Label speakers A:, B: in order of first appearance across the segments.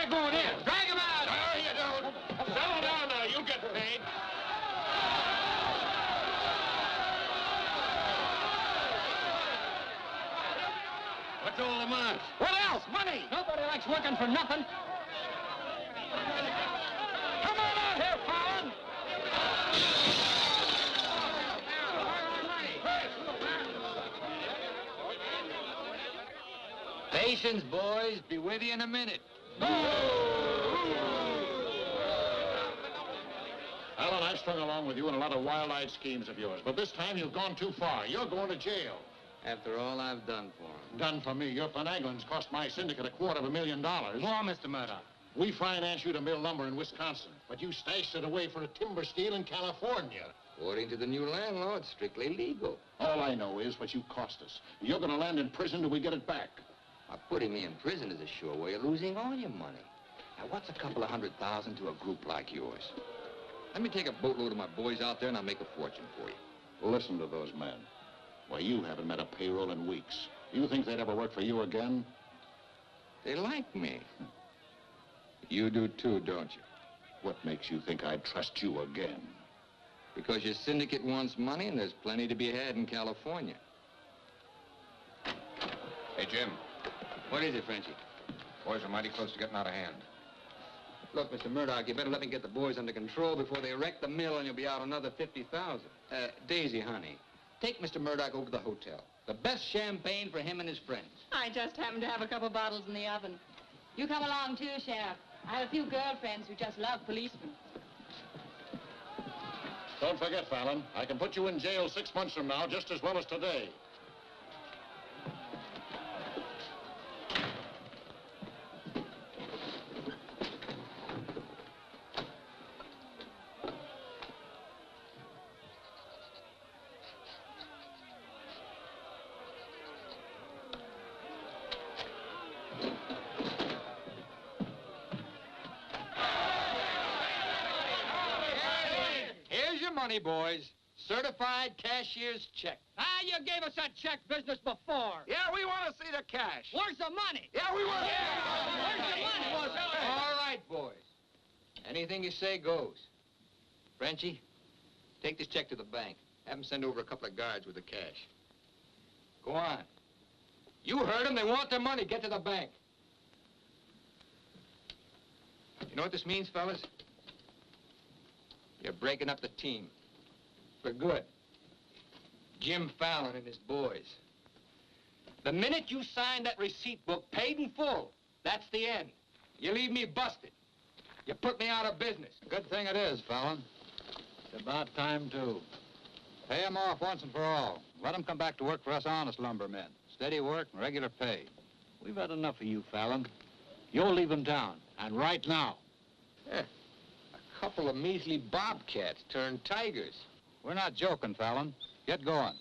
A: guy going in. Drag him out.
B: No, you don't. Settle down now. You'll get paid. What's all the march?
A: What else? Money. Nobody likes working for nothing. Come on out here, Fallon.
C: Patience, boys. Be with you in a minute.
B: Alan, I've strung along with you in a lot of wild-eyed schemes of yours, but this time you've gone too far. You're going to jail.
C: After all I've done for him.
B: Done for me. Your finagling's cost my syndicate $250,000.
A: Go on, Mr. Murdoch.
B: We financed you to mill lumber in Wisconsin, but you stashed it away for a timber steal in California.
C: According to the new land law, it's strictly legal.
B: All I know is what you cost us. You're going to land in prison till we get it back.
C: Putting me in prison is a sure way of losing all your money. Now, what's a couple of $100,000 to a group like yours? Let me take a boatload of my boys out there and I'll make a fortune for you.
B: Listen to those men. Why, you haven't met a payroll in weeks. You think they'd ever work for you again?
C: They like me. You do too, don't you?
B: What makes you think I'd trust you again?
C: Because your syndicate wants money and there's plenty to be had in California.
D: Hey, Jim.
C: What is it, Frenchie?
D: Boys are mighty close to getting out of hand.
C: Look, Mr. Murdoch, you better let me get the boys under control before they wreck the mill and you'll be out another $50,000. Daisy, honey, take Mr. Murdoch over to the hotel. The best champagne for him and his friends.
E: I just happen to have a couple bottles in the oven. You come along too, Sheriff. I have a few girlfriends who just love policemen.
B: Don't forget, Fallon, I can put you in jail 6 months from now just as well as today.
C: Money, boys. Certified cashier's check.
A: You gave us that check business before.
D: Yeah, we want to see the cash.
A: Where's the money?
D: Yeah, we want to
A: Where's the money?
C: All right, boys. Anything you say goes. Frenchie, take this check to the bank. Have them send over a couple of guards with the cash. Go on. You heard them. They want their money. Get to the bank. You know what this means, fellas? You're breaking up the team. For good. Jim Fallon and his boys. The minute you sign that receipt book, paid in full, that's the end. You leave me busted. You put me out of business.
F: Good thing it is, Fallon. It's about time, too. Pay him off once and for all. Let him come back to work for us honest lumbermen. Steady work and regular pay. We've had enough of you, Fallon. You're leaving town, and right now.
C: Yeah. A couple of measly bobcats turned tigers.
F: We're not joking, Fallon. Get going.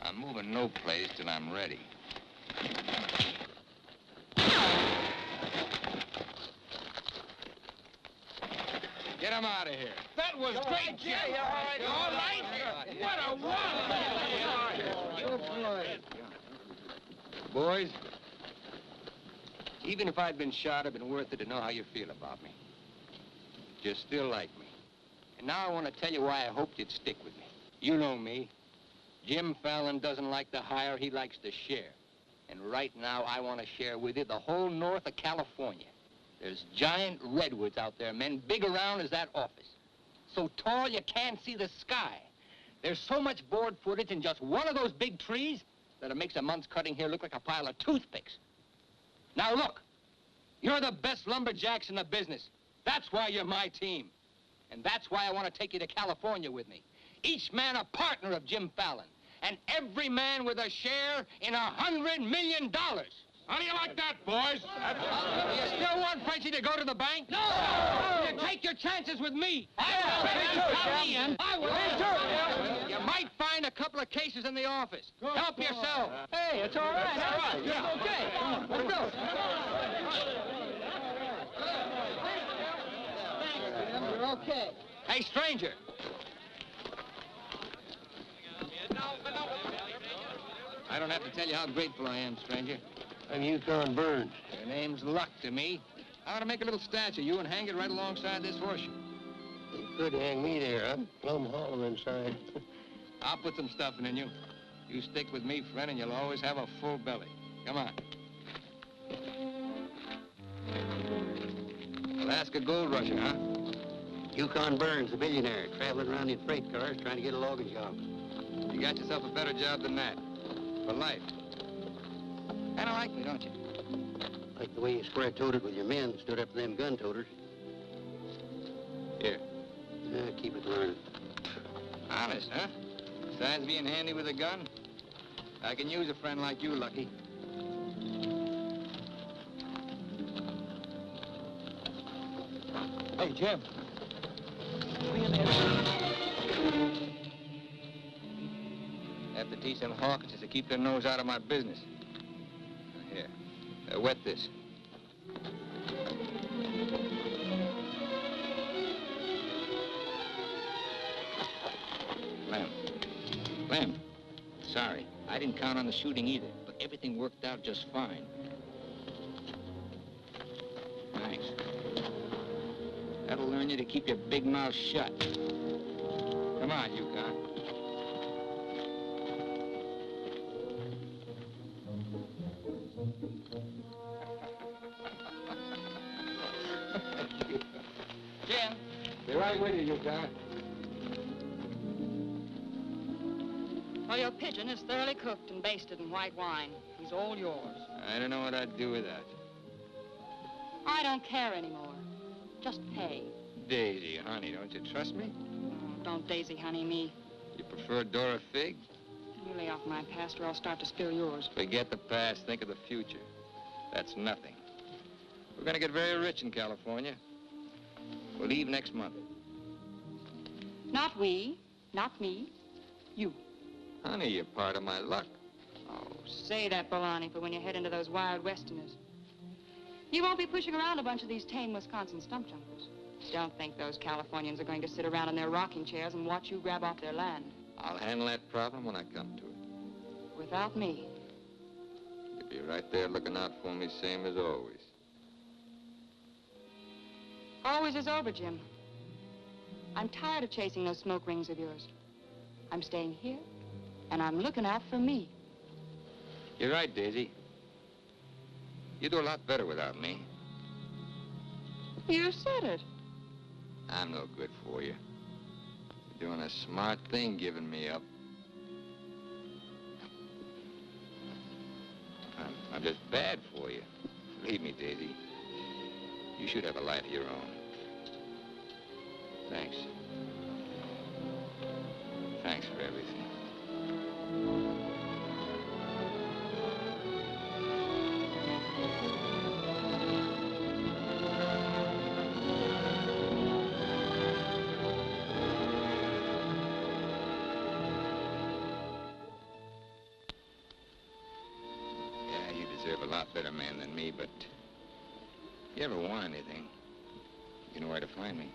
C: I'm moving no place till I'm ready. Get him out of here.
A: That was great, Jim. All right. What a wonder.
C: Boys, even if I'd been shot, it'd been worth it to know how you feel about me. You still like me. And now I want to tell you why I hoped you'd stick with me. You know me. Jim Fallon doesn't like to hire, he likes to share. And right now, I want to share with you the whole north of California. There's giant redwoods out there, men, big around as that office. So tall you can't see the sky. There's so much board footage in just one of those big trees that it makes a month's cutting here look like a pile of toothpicks. Now look, you're the best lumberjacks in the business. That's why you're my team. And that's why I want to take you to California with me. Each man a partner of Jim Fallon. And every man with a share in $100 million.
B: How do you like that, boys?
C: You still want Frenchie to go to the bank? No! You take your chances with me. I will. You might find a couple of cases in the office. Help yourself. Hey, it's all right. All right. Yeah. Okay. Let's go.
G: Okay.
C: Hey, stranger. I don't have to tell you how grateful I am, stranger.
H: I'm Yukon Burns.
C: Your name's Luck to me. I ought to make a little statue of you and hang it right alongside this horseshoe.
H: You could hang me there. I'm plumb hollow inside.
C: I'll put some stuffing in you. You stick with me, friend, and you'll always have a full belly. Come on. Alaska gold rusher, huh?
H: Yukon Burns, a millionaire, traveling around in freight cars trying to get a logging job.
C: You got yourself a better job than that. For life. Kinda like me, don't you?
H: Like the way you square-toed it with your men, stood up to them gun-toters.
C: Here.
H: Keep it learning.
C: Honest, huh? Besides being handy with a gun, I can use a friend like you, Lucky.
G: Hey, Jim.
C: Have to teach them Hawkinses to keep their nose out of my business. Here. Wet this. Lem, sorry. I didn't count on the shooting either, but everything worked out just fine. Thanks. That'll learn you to keep your big mouth shut. Come on, Yukon.
E: Jim.
C: Be right with you, Yukon.
E: Well, your pigeon is thoroughly cooked and basted in white wine. He's all yours.
C: I don't know what I'd do without you.
E: I don't care anymore. Just pay.
C: Daisy, honey, don't you trust me?
E: Oh, don't daisy honey me.
C: You prefer Dora Fig?
E: You lay off my past or I'll start to spill yours.
C: Forget the past, think of the future. That's nothing. We're gonna get very rich in California. We'll leave next month.
E: Not we, not me, you.
C: Honey, you're part of my luck.
E: Oh, say that, Baloney, for when you head into those wild westerners. You won't be pushing around a bunch of these tame Wisconsin stump jumpers. Don't think those Californians are going to sit around in their rocking chairs and watch you grab off their land.
C: I'll handle that problem when I come to it.
E: Without me.
C: You'll be right there looking out for me, same as always.
E: Always is over, Jim. I'm tired of chasing those smoke rings of yours. I'm staying here, and I'm looking out for me.
C: You're right, Daisy. You do a lot better without me.
E: You said it.
C: I'm no good for you. You're doing a smart thing giving me up. I'm just bad for you. Believe me, Daisy. You should have a life of your own. Thanks. Thanks for everything. Yeah, you deserve a lot better man than me, but if you ever want anything, you know where to find me.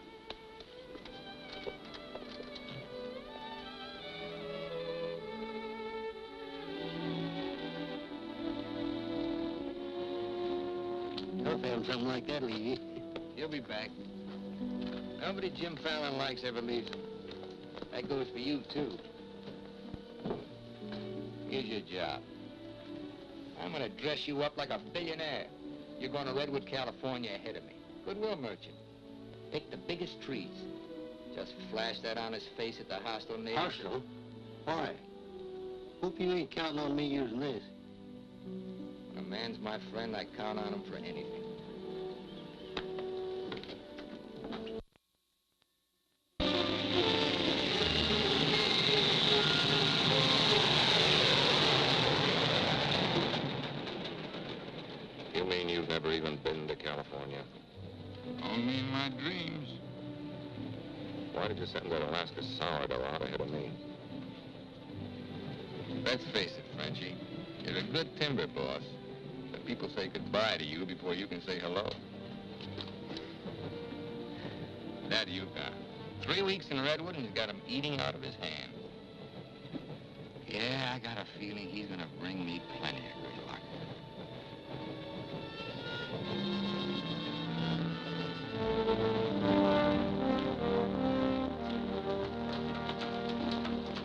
H: Never found something like that, Levy.
C: He'll be back. Nobody Jim Fallon likes ever leaves him. That goes for you, too. Here's your job. I'm gonna dress you up like a billionaire. You're going to Redwood, California ahead of me. Goodwill merchant. Pick the biggest trees. Just flash that on his face at the hostile neighbors.
H: Hostile? Why? Hope you ain't counting on me using this.
C: When a man's my friend, I count on him for anything.
D: You mean you've never even been to California?
C: Only in my dreams.
D: Why did you send that Alaska sourdough out ahead of me?
C: Let's face it, Frenchie. You're a good timber boss. But people say goodbye to you before you can say hello. That Yukon. 3 weeks in Redwood and he's got him eating out of his hand. Yeah, I got a feeling he's gonna bring me plenty of good luck.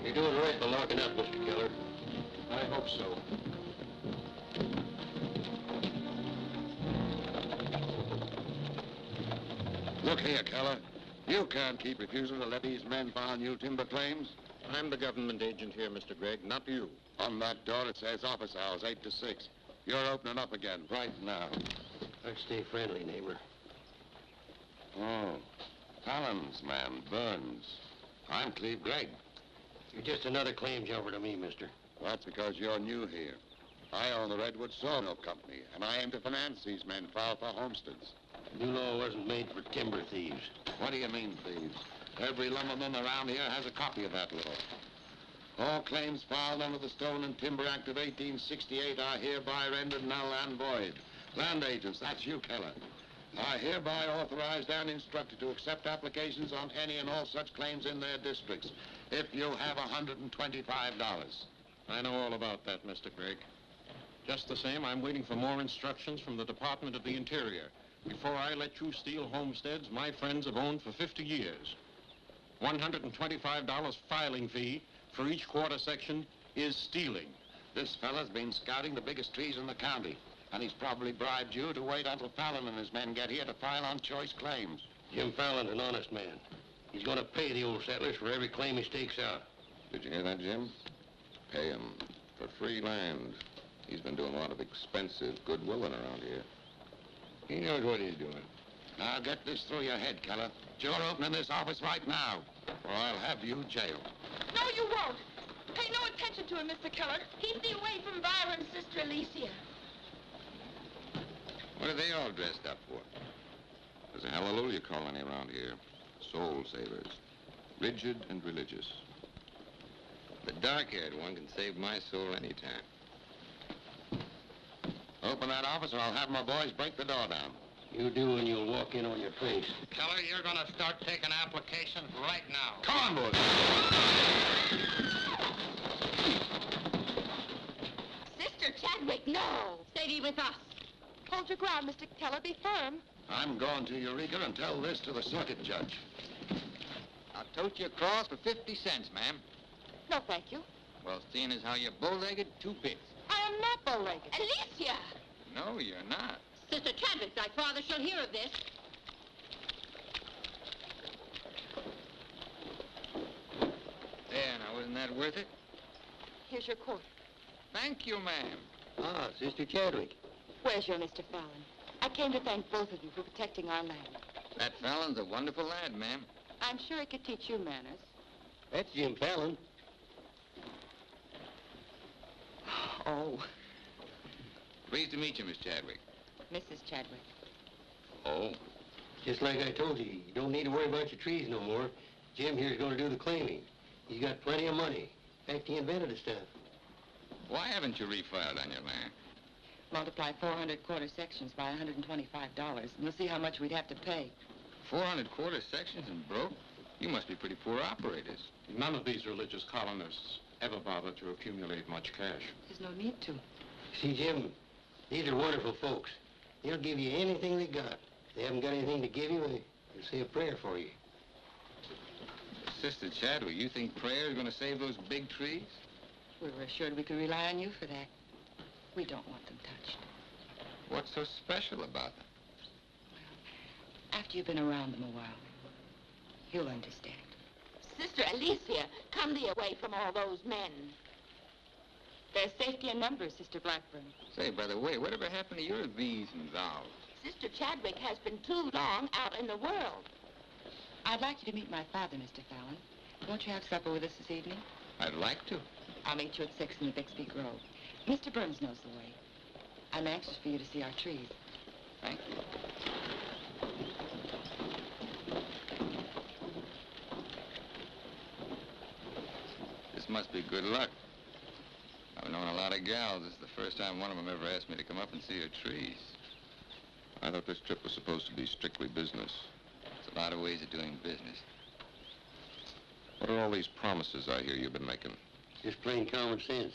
H: You're doing right by locking up, Mr. Keller.
B: I hope so.
G: Look here, Keller. You can't keep refusing to let these men file new timber claims.
B: I'm the government agent here, Mr. Gregg, not you.
G: On that door, it says office hours, 8 to 6. You're opening up again right now.
H: Let's stay friendly, neighbor.
G: Oh, Fallon's man, Burns. I'm Cleve Gregg.
H: You're just another claim jumper to me, mister.
G: That's because you're new here. I own the Redwood Sawmill Company, and I aim to finance these men file for homesteads.
H: New law wasn't made for timber thieves.
G: What do you mean, thieves? Every lumberman around here has a copy of that law. All claims filed under the Stone and Timber Act of 1868 are hereby rendered null and void. Land agents, that's you, Keller, are hereby authorized and instructed to accept applications on any and all such claims in their districts if you have $125.
B: I know all about that, Mr. Gregg. Just the same, I'm waiting for more instructions from the Department of the Interior before I let you steal homesteads my friends have owned for 50 years. $125 filing fee for each quarter section is stealing.
G: This fella's been scouting the biggest trees in the county, and he's probably bribed you to wait until Fallon and his men get here to file on choice claims.
H: Jim Fallon's an honest man. He's gonna pay the old settlers for every claim he stakes out.
D: Did you hear that, Jim? Pay him for free land. He's been doing a lot of expensive goodwilling around here.
C: He knows what he's doing.
G: Now get this through your head, Keller. You're opening this office right now, or I'll have you jailed.
A: No, you won't. Pay no attention to him, Mr. Keller. Keep thee away from Byron's sister Alicia.
D: What are they all dressed up for? There's a hallelujah colony around here. Soul savers. Rigid and religious.
C: The dark-haired one can save my soul anytime.
G: Open that office or I'll have my boys break the door down.
H: You do and you'll walk in on your face.
G: Keller, you're gonna start taking applications right now. Come on, boys.
A: Sister Chadwick, no. Stay with us. Hold your ground, Mr. Keller. Be firm.
G: I'm going to Eureka and tell this to the circuit judge.
C: I'll tote you across for 50 cents, ma'am.
A: No, thank you.
C: Well, seeing as how you're bow-legged, 2 bits.
A: I am not bow-legged. Alicia!
C: No, you're not.
A: Sister Chadwick, thy father shall hear of this.
C: There, now, wasn't that worth it?
A: Here's your quarter.
C: Thank you, ma'am.
H: Ah, Sister Chadwick.
A: Where's your Mr. Fallon? I came to thank both of you for protecting our land.
C: That Fallon's a wonderful lad, ma'am.
A: I'm sure he could teach you manners.
H: That's Jim Fallon.
A: Oh,
C: Pleased to meet you, Miss Chadwick.
A: Mrs. Chadwick.
C: Oh?
H: Just like I told you, you don't need to worry about your trees no more. Jim here's gonna do the claiming. He's got plenty of money. In fact, he invented the stuff.
C: Why haven't you refiled on your land?
E: Multiply 400 quarter sections by $125, and we'll see how much we'd have to pay.
C: 400 quarter sections and broke? You must be pretty poor operators.
B: None of these religious colonists ever bother to accumulate much cash.
E: There's no need to.
H: See, Jim, these are wonderful folks. They'll give you anything they got. If they haven't got anything to give you, they'll say a prayer for you.
C: Sister Chadwick, you think prayer is going to save those big trees?
E: We were assured we could rely on you for that. We don't want them touched.
C: What's so special about them?
E: After you've been around them a while, you'll understand.
A: Sister Alicia, come thee away from all those men.
E: There's safety in numbers, Sister Blackburn.
C: Say, by the way, whatever happened to your these and thous?
A: Sister Chadwick has been too long out in the world.
E: I'd like you to meet my father, Mr. Fallon. Won't you have supper with us this evening?
C: I'd like to.
E: I'll meet you at 6 in the Bixby Grove. Mr. Burns knows the way. I'm anxious for you to see our trees.
C: Thank you. This must be good luck. I've known a lot of gals. This is the first time one of them ever asked me to come up and see her trees.
D: I thought this trip was supposed to be strictly business.
C: It's A lot of ways of doing business.
D: What are all these promises I hear you've been making?
H: Just plain common sense.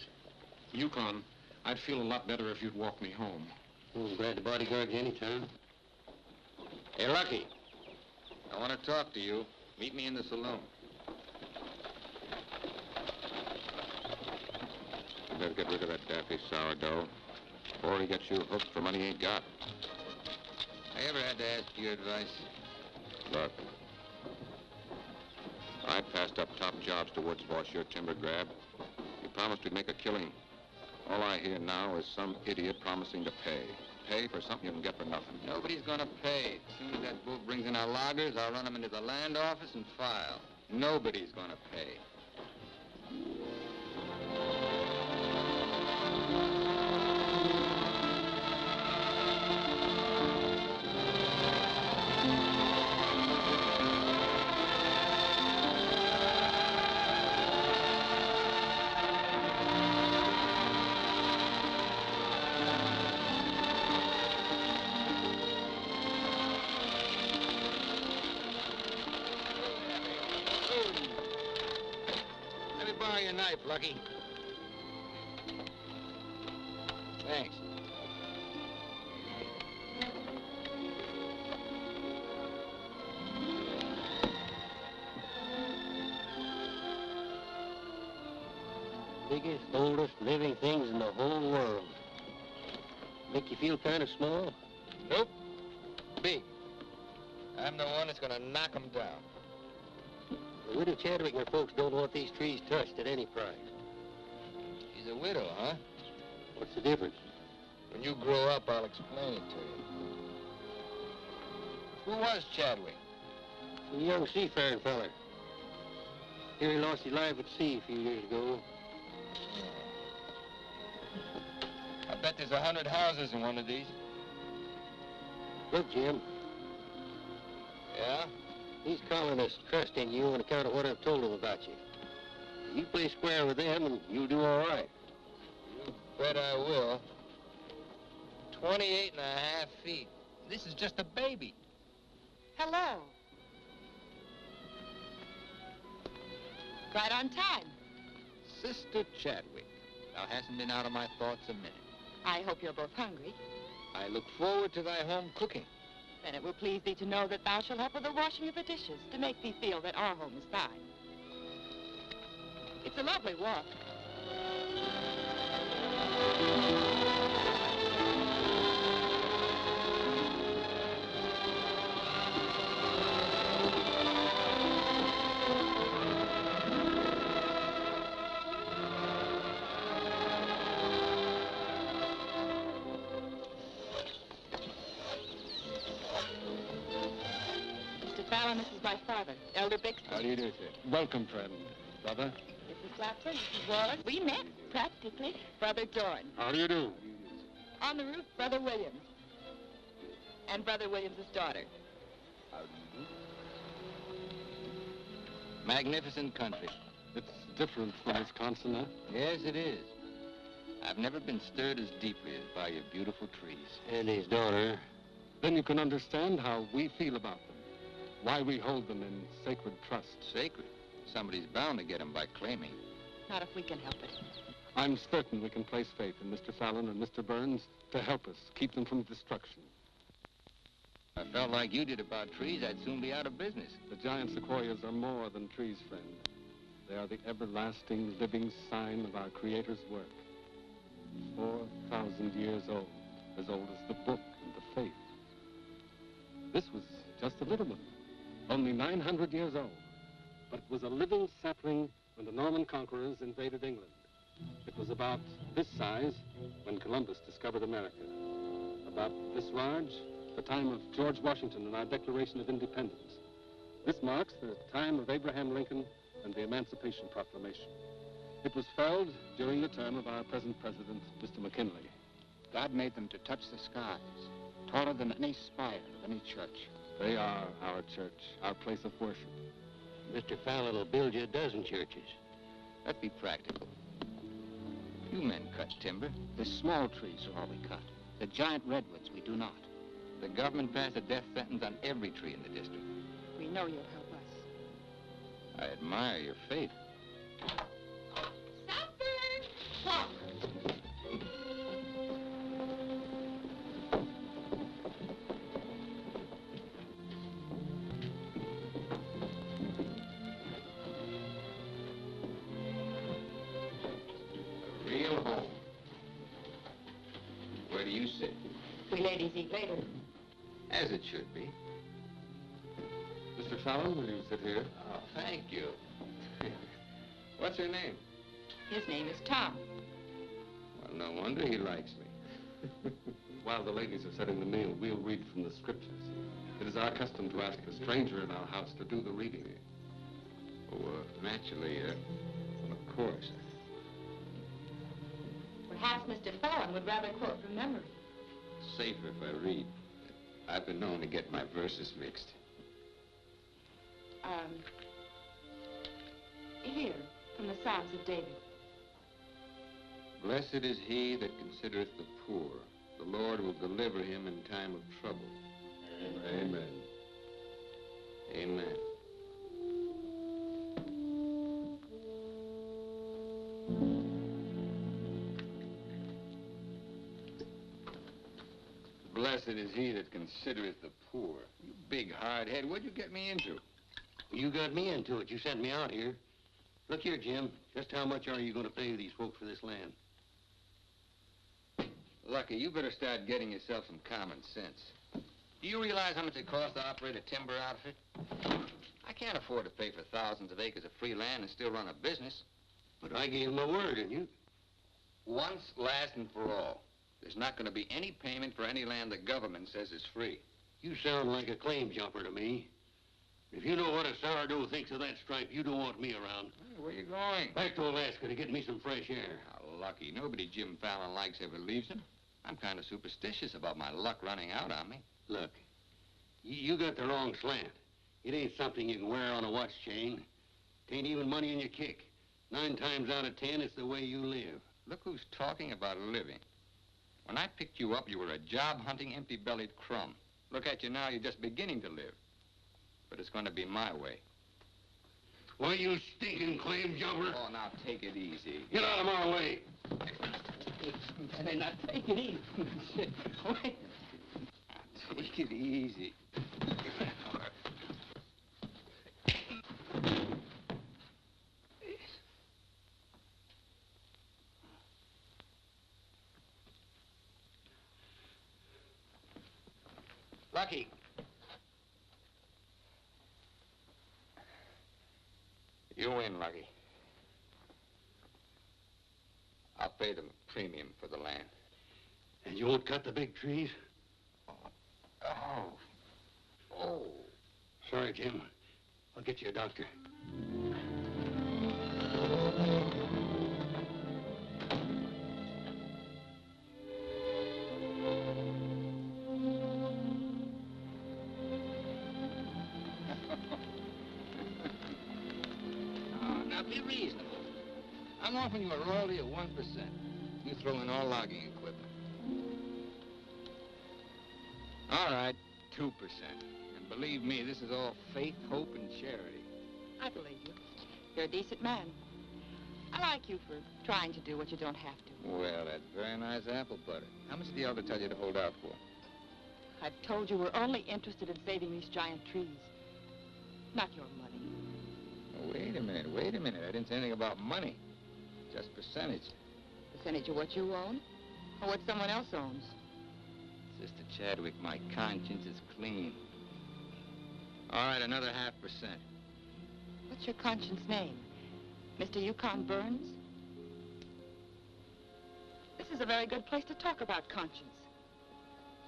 B: Yukon, I'd feel a lot better if you'd walk me home.
H: Well, I'm glad to bodyguard you anytime.
C: Hey, Lucky. I want to talk to you. Meet me in the saloon.
D: You better get rid of that daffy sourdough before he gets you hooked for money he ain't got.
C: I ever had to ask your advice?
D: Look, I passed up top jobs to Woods' boss, your timber grab. He promised we'd make a killing. All I hear now is some idiot promising to pay. Pay for something you can get for nothing.
C: Nobody's gonna pay. As soon as that bull brings in our loggers, I'll run them into the land office and file. Nobody's gonna pay. Let me borrow your knife, Lucky. Thanks.
H: Biggest, oldest living things in the whole world. Make you feel kind of small?
C: Nope. Big. I'm the one that's gonna knock them down.
H: The widow Chadwick and her folks don't want these trees touched at any price.
C: She's a widow, huh?
H: What's the difference?
C: When you grow up, I'll explain it to you. Who was Chadwick?
H: A young seafaring feller. Here he lost his life at sea a few years ago.
C: I bet there's 100 houses in one of these.
H: Look, Jim,
C: Yeah?
H: these colonists trust in you on account of what I've told them about you. You play square with them and you'll do all right.
C: You bet I will. 28 and a half feet. This is just a baby.
A: Hello. Right on time.
C: Sister Chadwick. Thou hasn't been out of my thoughts a minute.
A: I hope you're both hungry.
C: I look forward to thy home cooking.
A: Then it will please thee to know that thou shalt help with the washing of the dishes to make thee feel that our home is thine. It's a lovely walk. Mr. Fallon, this is my father, Elder Bixby.
F: How do you do, sir? Welcome, friend. Brother?
A: Mrs. Clapper, Mrs. Wallace. We met, practically. Brother Dorn.
F: How do you do?
A: On the roof, Brother Williams. And Brother Williams' daughter.
C: Magnificent country.
F: It's different from Wisconsin, huh?
C: Yes, it is. I've never been stirred as deeply as by your beautiful trees.
H: And his daughter.
F: Then you can understand how we feel about them. Why we hold them in sacred trust.
C: Sacred. Somebody's bound to get them by claiming.
A: Not if we can help it.
F: I'm certain we can place faith in Mr. Fallon and Mr. Burns to help us keep them from destruction.
C: I felt like you did about trees, I'd soon be out of business.
F: The giant sequoias are more than trees, friend. They are the everlasting, living sign of our Creator's work. 4,000 years old as the book and the faith. This was just a little one, only 900 years old. But it was a living sapling when the Norman conquerors invaded England. It was about this size when Columbus discovered America. About this large, the time of George Washington and our Declaration of Independence. This marks the time of Abraham Lincoln and the Emancipation Proclamation. It was felled during the term of our present president, Mr. McKinley.
C: God made them to touch the skies, taller than any spire of any church.
F: They are our church, our place of worship.
H: Mr. Fallon will build you a dozen churches.
C: Let's be practical. You men cut timber. The small trees are all we cut. The giant redwoods we do not. The government passed a death sentence on every tree in the district.
E: We know you'll help us.
C: I admire your faith.
A: Supper! Walk.
C: A real home. Where do you sit?
E: We ladies eat later.
C: As it should be.
D: Mr. Fallon, will you sit here?
C: Oh, thank you. What's her name?
E: His name is Tom.
C: Well, no wonder he likes me.
D: While the ladies are setting the meal, we'll read from the scriptures. It is our custom to ask a stranger in our house to do the reading.
C: Oh, naturally, of course.
E: Perhaps Mr. Fallon would rather quote from memory.
C: Safer if I read. I've been known to get my verses mixed.
E: Here, from the Psalms of David.
C: Blessed is he that considereth the poor. The Lord will deliver him in time of trouble.
D: Amen.
C: Amen. Blessed is he that considereth the poor. You big hard head, what'd you get me into?
H: You got me into it. You sent me out here. Look here, Jim. Just how much are you going to pay these folks for this land?
C: Lucky, you better start getting yourself some common sense. Do you realize how much it costs to operate a timber outfit? I can't afford to pay for thousands of acres of free land and still run a business.
H: But I gave my word, didn't you?
C: Once, last, and for all. There's not going to be any payment for any land the government says is free.
H: You sound like a claim jumper to me. If you know what a sourdough thinks of that stripe, you don't want me around.
C: Hey, where you going?
H: Back to Alaska to get me some fresh air.
C: How lucky. Nobody Jim Fallon likes ever leaves him. I'm kind of superstitious about my luck running out on me.
H: Look, you got the wrong slant. It ain't something you can wear on a watch chain. It ain't even money in your kick. 9 times out of 10, it's the way you live.
C: Look who's talking about living. When I picked you up, you were a job-hunting, empty-bellied crumb. Look at you now, you're just beginning to live. But it's going to be my way.
H: Why, you stinking claim jumper.
C: Oh, now take it easy.
H: Get out of my way.
C: Hey, now take it easy. Wait. Now, take it easy. Lucky. You win, Lucky. I'll pay the premium for the land.
H: And you won't cut the big trees?
C: Oh.
H: Sorry, Jim. I'll get you a doctor.
C: Now, be reasonable. I'm offering you a royalty of 1%. You throw in all logging equipment. All right, 2%. And believe me, this is all faith, hope, and charity.
E: I believe you. You're a decent man. I like you for trying to do what you don't have to.
C: Well, that's very nice apple butter. How much did the elder tell you to hold out for?
E: I've told you we're only interested in saving these giant trees. Not your money.
C: Oh, wait a minute. I didn't say anything about money. Just percentage.
E: Percentage of what you own or what someone else owns.
C: Sister Chadwick, my conscience is clean. All right, another 0.5%.
E: What's your conscience name? Mr. Yukon Burns? This is a very good place to talk about conscience.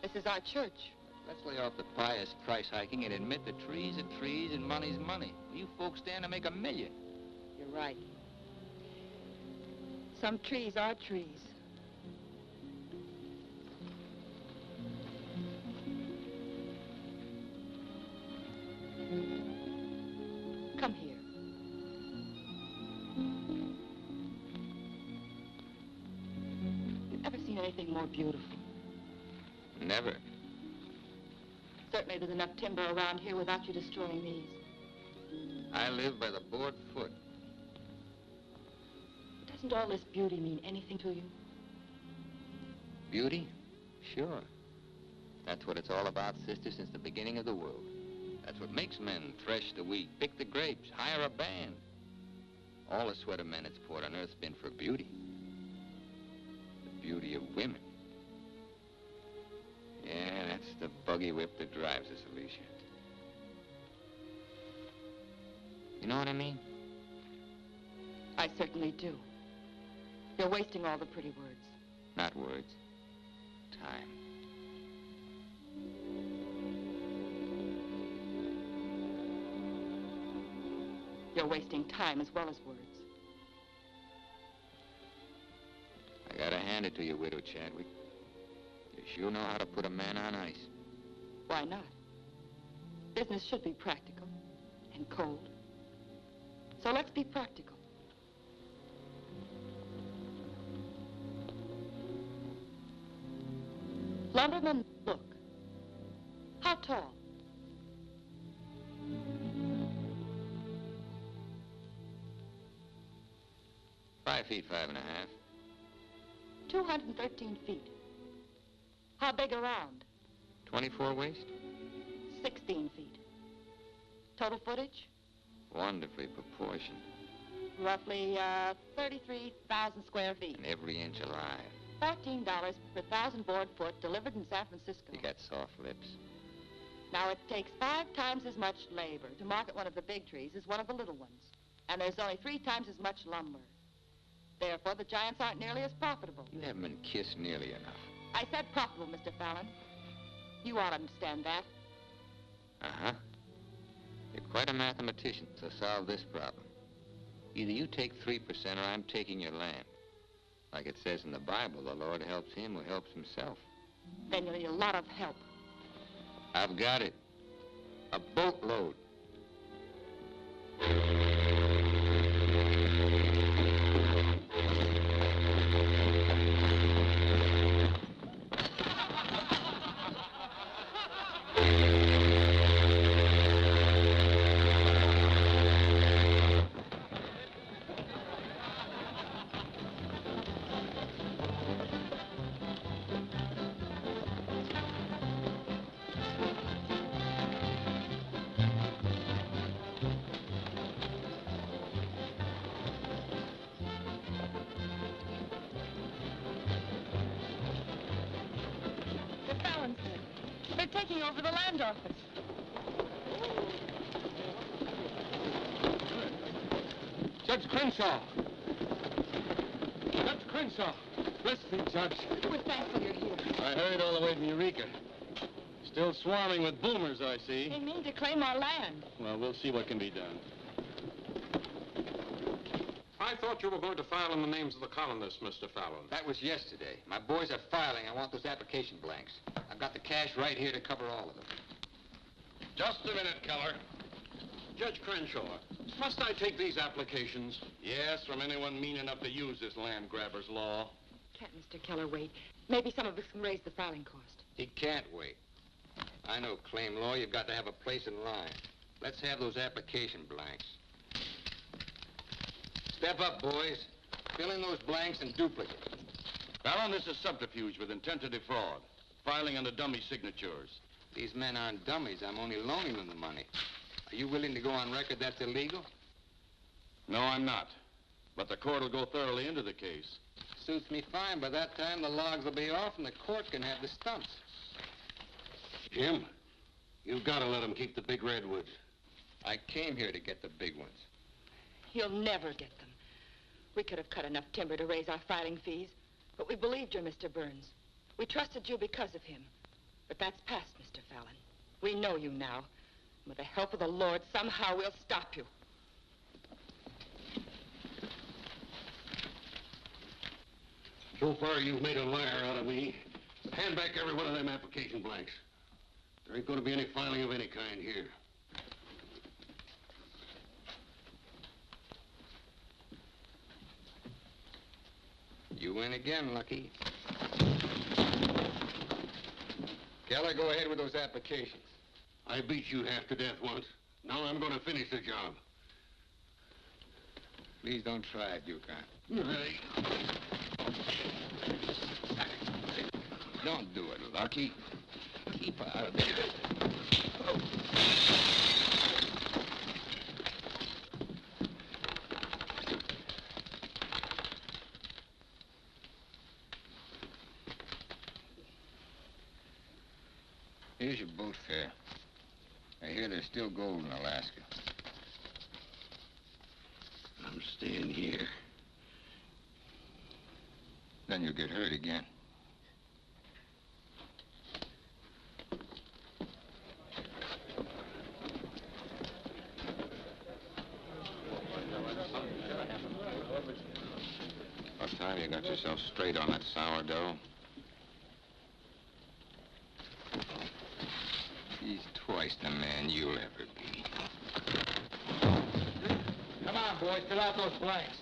E: This is our church.
C: Let's lay off the pious price hiking and admit that trees are trees and money's money. You folks stand to make $1 million.
E: You're right. Some trees are trees. Come here. You've ever seen anything more beautiful?
C: Never.
E: Certainly there's enough timber around here without you destroying these.
C: I live by the board foot.
E: Doesn't all this beauty mean anything to you?
C: Beauty? Sure. That's what it's all about, sister, since the beginning of the world. That's what makes men thresh the wheat, pick the grapes, hire a band. All the sweat of men that's poured on earth's been for beauty. The beauty of women. Yeah, that's the buggy whip that drives us, Alicia. You know what I mean?
E: I certainly do. You're wasting all the pretty words.
C: Not words. Time.
E: You're wasting time as well as words.
C: I gotta hand it to you, Widow Chadwick. You sure know how to put a man on ice.
E: Why not? Business should be practical and cold. So let's be practical. Lumberman, look. How tall?
C: 5 feet, 5.5.
E: 213 feet. How big around?
C: 24 waist?
E: 16 feet. Total footage?
C: Wonderfully proportioned.
E: Roughly 33,000 square feet.
C: And every inch alive.
E: $14 per 1,000 board foot delivered in San Francisco.
C: You got soft lips.
E: Now, it takes 5 times as much labor to market one of the big trees as one of the little ones. And there's only 3 times as much lumber. Therefore, the giants aren't nearly as profitable.
C: You haven't been kissed nearly enough.
E: I said profitable, Mr. Fallon. You ought to understand that.
C: Uh-huh. You're quite a mathematician, so solve this problem. Either you take 3% or I'm taking your land. Like it says in the Bible, the Lord helps him who helps himself.
E: Then you'll need a lot of help.
C: I've got it. A boatload.
E: They're taking over the land office.
B: Judge Crenshaw! Judge Crenshaw! Bless me, Judge.
E: We're thankful you're here.
B: I heard all the way from Eureka. Still swarming with boomers, I see.
E: They mean to claim our land.
B: Well, we'll see what can be done. I thought you were going to file in the names of the colonists, Mr. Fallon.
C: That was yesterday. My boys are filing. I want those application blanks. I've got the cash right here to cover all of them.
G: Just a minute, Keller.
B: Judge Crenshaw, must I take these applications?
G: Yes, from anyone mean enough to use this land grabber's law.
E: Can't Mr. Keller wait? Maybe some of us can raise the filing cost.
C: He can't wait. I know claim law. You've got to have a place in line. Let's have those application blanks. Step up, boys. Fill in those blanks and duplicate.
G: Fallon, this is subterfuge with intent to defraud. Filing under dummy signatures.
C: These men aren't dummies. I'm only loaning them the money. Are you willing to go on record that's illegal?
G: No, I'm not. But the court will go thoroughly into the case.
C: Suits me fine. By that time, the logs will be off and the court can have the stumps.
H: Jim, you've got to let them keep the big redwoods.
C: I came here to get the big ones.
E: You'll never get them. We could have cut enough timber to raise our filing fees, but we believed you, Mr. Burns. We trusted you because of him. But that's past, Mr. Fallon. We know you now. With the help of the Lord, somehow we'll stop you.
H: So far, you've made a liar out of me. Hand back every one of them application blanks. There ain't going to be any filing of any kind here.
C: You win again, Lucky. Keller, go ahead with those applications.
H: I beat you half to death once. Now I'm going to finish the job.
C: Please don't try it, Yukon. Don't do it, Lucky. Keep out of there. Here's your boat fare. I hear there's still gold in Alaska.
H: I'm staying here.
C: Then you'll get hurt again.
D: About time you got yourself straight on that sourdough.
C: He's twice the man you'll ever be.
F: Come on, boys, fill out those blanks.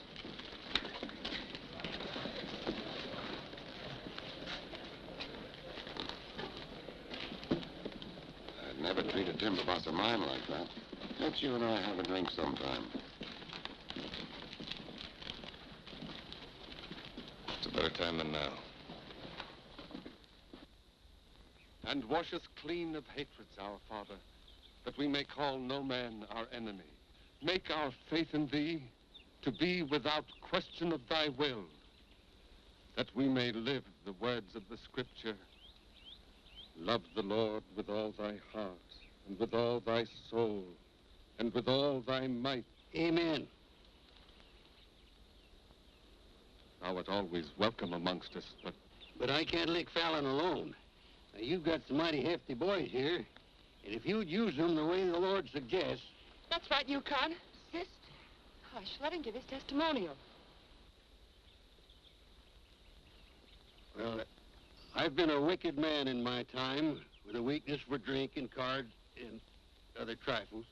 D: I'd never treat a timber boss of mine like that. Let you and I have a drink sometime. It's a better time than now.
I: And wash us clean of hatreds, our Father, that we may call no man our enemy. Make our faith in thee to be without question of thy will, that we may live the words of the Scripture. Love the Lord with all thy heart, and with all thy soul, and with all thy might.
H: Amen.
I: Thou art always welcome amongst us,
H: But I can't lick Fallon alone. Now, you've got some mighty hefty boys here, and if you'd use them the way the Lord suggests...
A: That's right, Yukon.
E: Sister. Hush, let him give his testimonial.
H: Well, I've been a wicked man in my time, with a weakness for drink and cards and other trifles.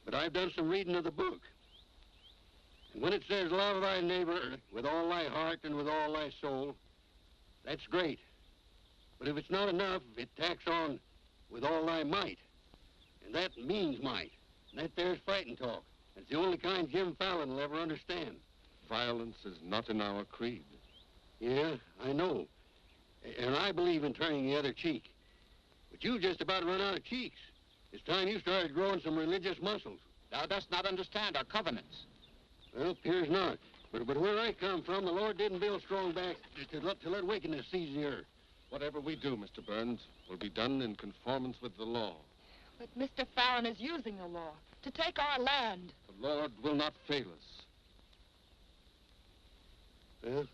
H: But I've done some reading of the book. And when it says, love thy neighbor with all thy heart and with all thy soul, that's great. But if it's not enough, it tacks on with all thy might. And that means might. And that there's fighting talk. It's the only kind Jim Fallon will ever understand.
I: violence is not in our creed.
H: Yeah, I know. And I believe in turning the other cheek. But you just about run out of cheeks. It's time you started growing some religious muscles.
F: Thou dost not understand our covenants.
H: Well, appears not. But where I come from, the Lord didn't build strong backs to let wickedness seize the earth.
I: Whatever we do, Mr. Burns, will be done in conformance with the law.
A: But Mr. Fallon is using the law to take our land.
I: The Lord will not fail us.
H: Well,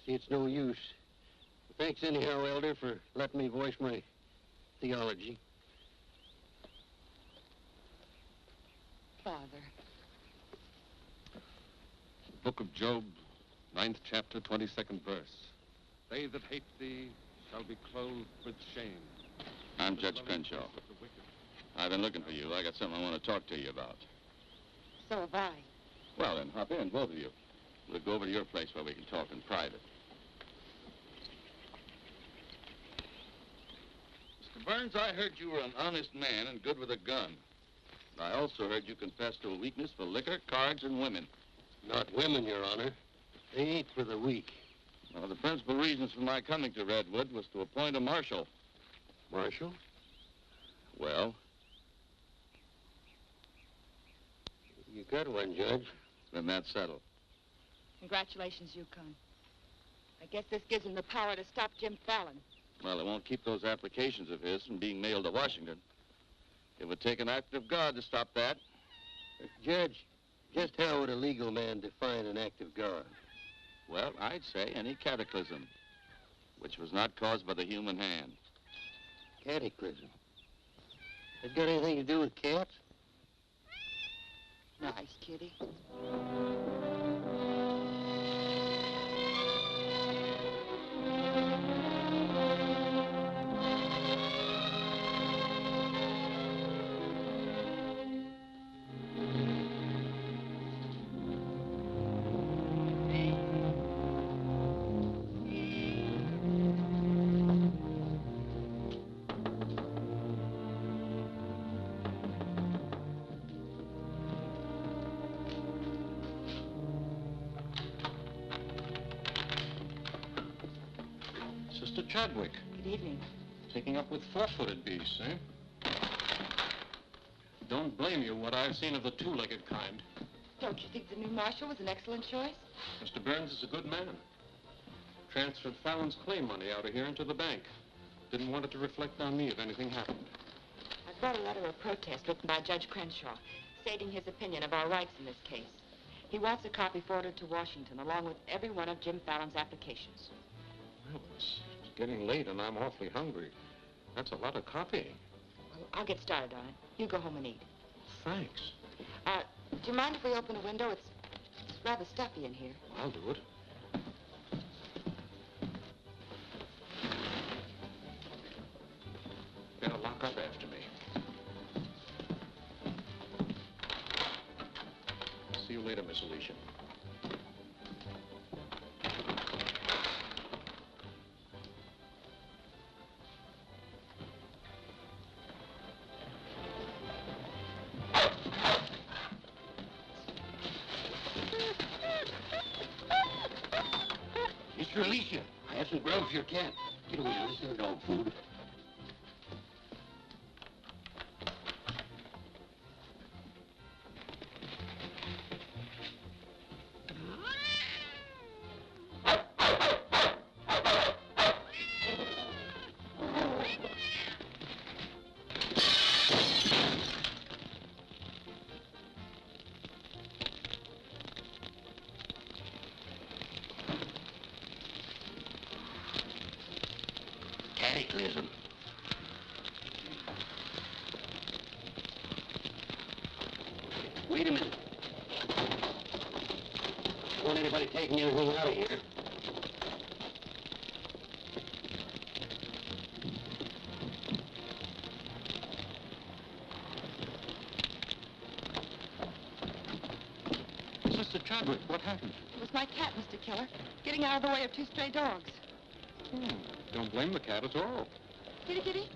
H: see, it's no use. Thanks anyhow, Elder, for letting me voice my theology.
E: Father.
I: Book of Job, 9th chapter, 22nd verse. They that hate thee shall be clothed with shame.
D: I'm Judge Crenshaw. I've been looking for you. I got something I want to talk to you about.
E: So have I.
D: Well, then, hop in, both of you. We'll go over to your place where we can talk in private. Mr. Burns, I heard you were an honest man and good with a gun. I also heard you confess to a weakness for liquor, cards, and women.
H: Not women, Your Honor. They ain't for the weak.
D: Well, the principal reasons for my coming to Redwood was to appoint a marshal.
H: Marshal?
D: Well,
H: You got one, Judge.
D: then that's settled.
E: Congratulations, Yukon. I guess this gives him the power to stop Jim Fallon.
D: Well, it won't keep those applications of his from being mailed to Washington. It would take an act of God to stop that.
H: Judge, just how would a legal man define an act of God?
D: Well, I'd say any cataclysm, which was not caused by the human hand.
H: Cataclysm. That got anything to do with cats?
E: Nice, kitty.
B: Sister Chadwick.
E: Good evening.
B: Taking up with four-footed beasts, eh? Don't blame you what I've seen of the two-legged kind.
E: Don't you think the new marshal was an excellent choice?
B: Mr. Burns is a good man. Transferred Fallon's claim money out of here into the bank. Didn't want it to reflect on me if anything happened.
E: I've brought a letter of protest written by Judge Crenshaw, stating his opinion of our rights in this case. He wants a copy forwarded to Washington, along with every one of Jim Fallon's applications.
B: Well, it's getting late and I'm awfully hungry. That's a lot of copying.
E: Well, I'll get started on it. You go home and eat.
B: Thanks.
E: Do you mind if we open a window? It's rather stuffy in here.
B: I'll do it. Better lock up after me. See you later, Miss Alicia.
H: Mr. Alicia, I have some grub for your cat. Get away now, this isn't dog food. Cataclysm. Wait a minute. Don't want anybody taking anything out of here.
B: Sister Chadwick, what happened?
E: It was my cat, Mr. Keller, getting out of the way of two stray dogs.
B: Don't blame the cat at all.
E: Kitty, kitty?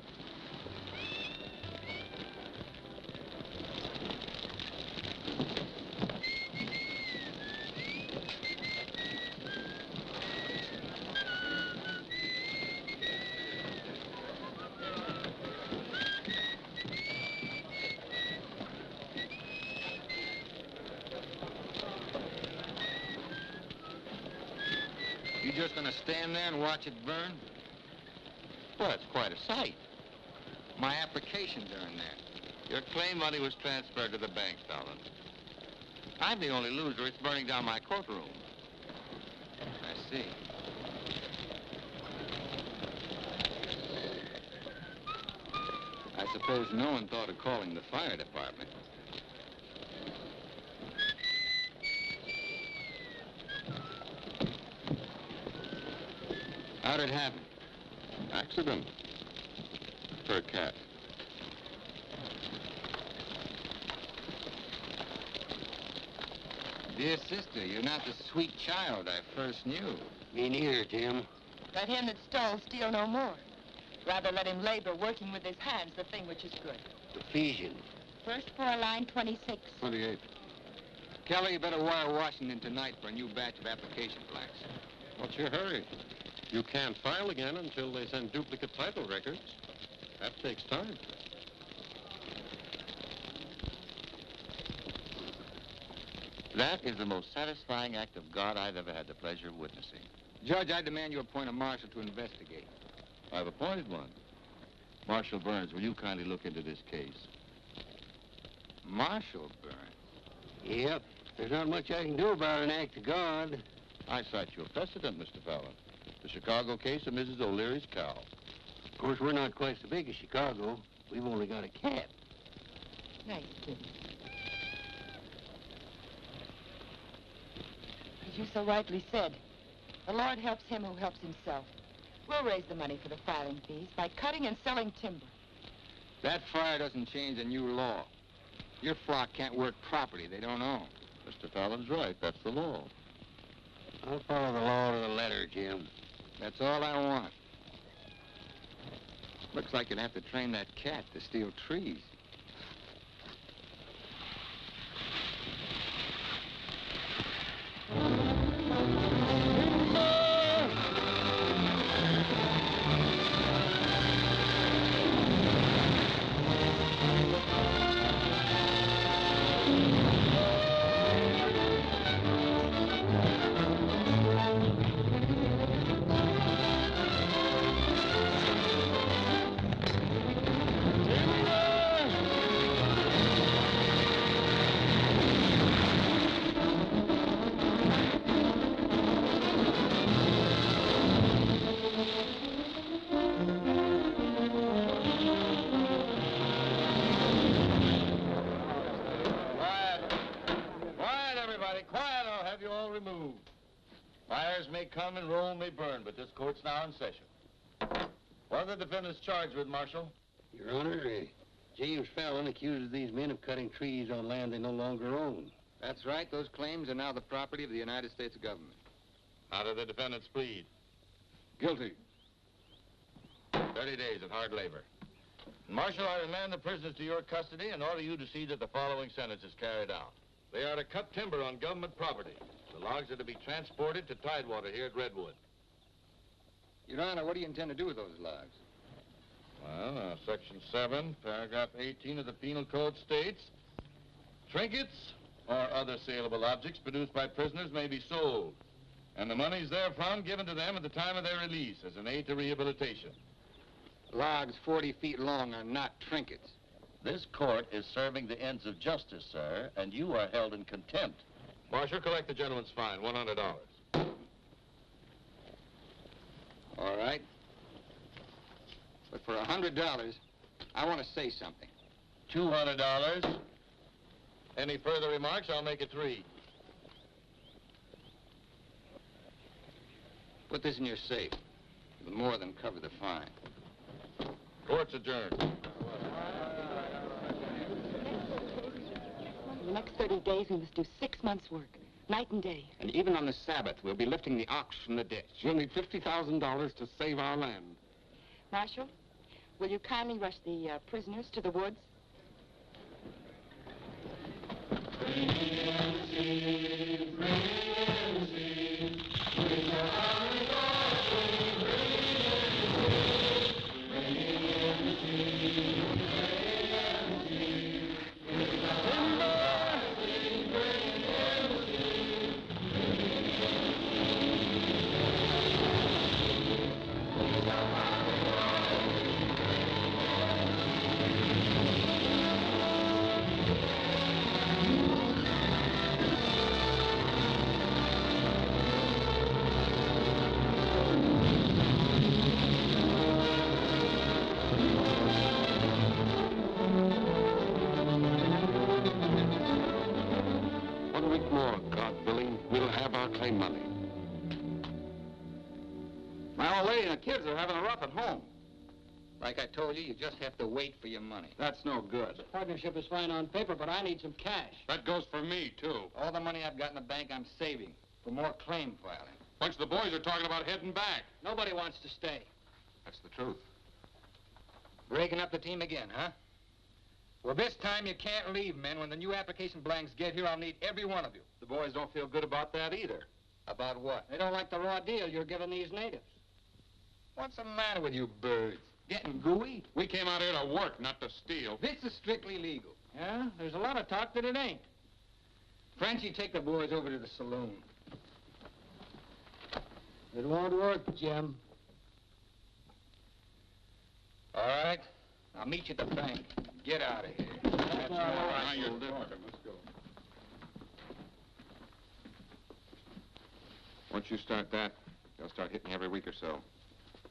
C: You just gonna stand there and watch it burn? Well, it's quite a sight. My applications are in there.
D: Your claim money was transferred to the bank, Fallon. I'm the only loser. It's burning down my courtroom.
C: I see. I suppose no one thought of calling the fire department. How'd it happen?
D: Accident. Her cat.
C: Dear sister, you're not the sweet child I first knew.
H: Me neither, Jim.
E: Let him that stole steal no more. Rather let him labor working with his hands the thing which is good.
H: Ephesians.
E: First floor, line 26.
D: 28.
C: Kelly, you better wire Washington tonight for a new batch of application blanks.
B: What's your hurry? You can't file again until they send duplicate title records. That takes time.
D: That is the most satisfying act of God I've ever had the pleasure of witnessing.
C: Judge, I demand you appoint a marshal to investigate.
D: I've appointed one. Marshal Burns, will you kindly look into this case?
C: Marshal Burns?
H: Yep. There's not much I can do about an act of God.
D: I cite you a precedent, Mr. Fallon. The Chicago case of Mrs. O'Leary's cow.
H: Of course, we're not quite so big as Chicago. We've only got a cat.
E: Nice, kid. As you so rightly said, the Lord helps him who helps himself. We'll raise the money for the filing fees by cutting and selling timber.
C: That fire doesn't change the new law. Your flock can't work property they don't own.
D: Mr. Fallon's right. That's the law.
H: I'll follow the law to the letter, Jim.
C: That's all I want. Looks like you'd have to train that cat to steal trees.
G: this court's now in session. What are the defendants charged with, Marshal?
H: Your Honor, James Fallon accuses these men of cutting trees on land they no longer own.
C: That's right. Those claims are now the property of the United States government.
G: How do the defendants plead?
I: Guilty.
G: 30 days of hard labor. Marshal, I remand the prisoners to your custody and order you to see that the following sentence is carried out. They are to cut timber on government property. The logs are to be transported to Tidewater here at Redwood.
C: Your Honor, what do you intend to do with those logs?
G: Well, Section 7, Paragraph 18 of the Penal Code states, trinkets or other saleable objects produced by prisoners may be sold, and the monies therefrom given to them at the time of their release as an aid to rehabilitation.
C: Logs 40 feet long are not trinkets.
G: This court is serving the ends of justice, sir, and you are held in contempt. Marshal, collect the gentleman's fine, $100.
C: All right. But for $100, I want to say something.
G: $200. Any further remarks, I'll make it 3.
C: Put this in your safe. It'll more than cover the fine.
G: Court's adjourned.
A: For the next 30 days, we must do 6 months' work, night and day.
C: And even on the Sabbath, we'll be lifting the ox from the ditch.
I: You'll need $50,000 to save our land.
A: Marshal, will you kindly rush the prisoners to the woods?
I: Money.
C: My old lady and the kids are having a rough at home. Like I told you, you just have to wait for your money.
I: That's no good.
F: Partnership is fine on paper, but I need some cash.
B: That goes for me, too.
C: All the money I've got in the bank, I'm saving for more claim filing.
B: Bunch of the boys are talking about heading back.
F: Nobody wants to stay.
B: That's the truth.
C: Breaking up the team again, huh? Well, this time you can't leave, men. When the new application blanks get here, I'll need every one of you.
B: The boys don't feel good about that either.
C: About what?
F: They don't like the raw deal you're giving these natives.
C: What's the matter with you birds? Getting gooey?
B: We came out here to work, not to steal.
C: This is strictly legal.
F: Yeah? There's a lot of talk that it ain't.
C: Frenchie, take the boys over to the saloon.
F: It won't work, Jim.
C: All right. I'll meet you at the bank. Get out of here.
F: That's all right.
B: Now you're talking. Let's go.
D: Once you start that, they'll start hitting you every week or so.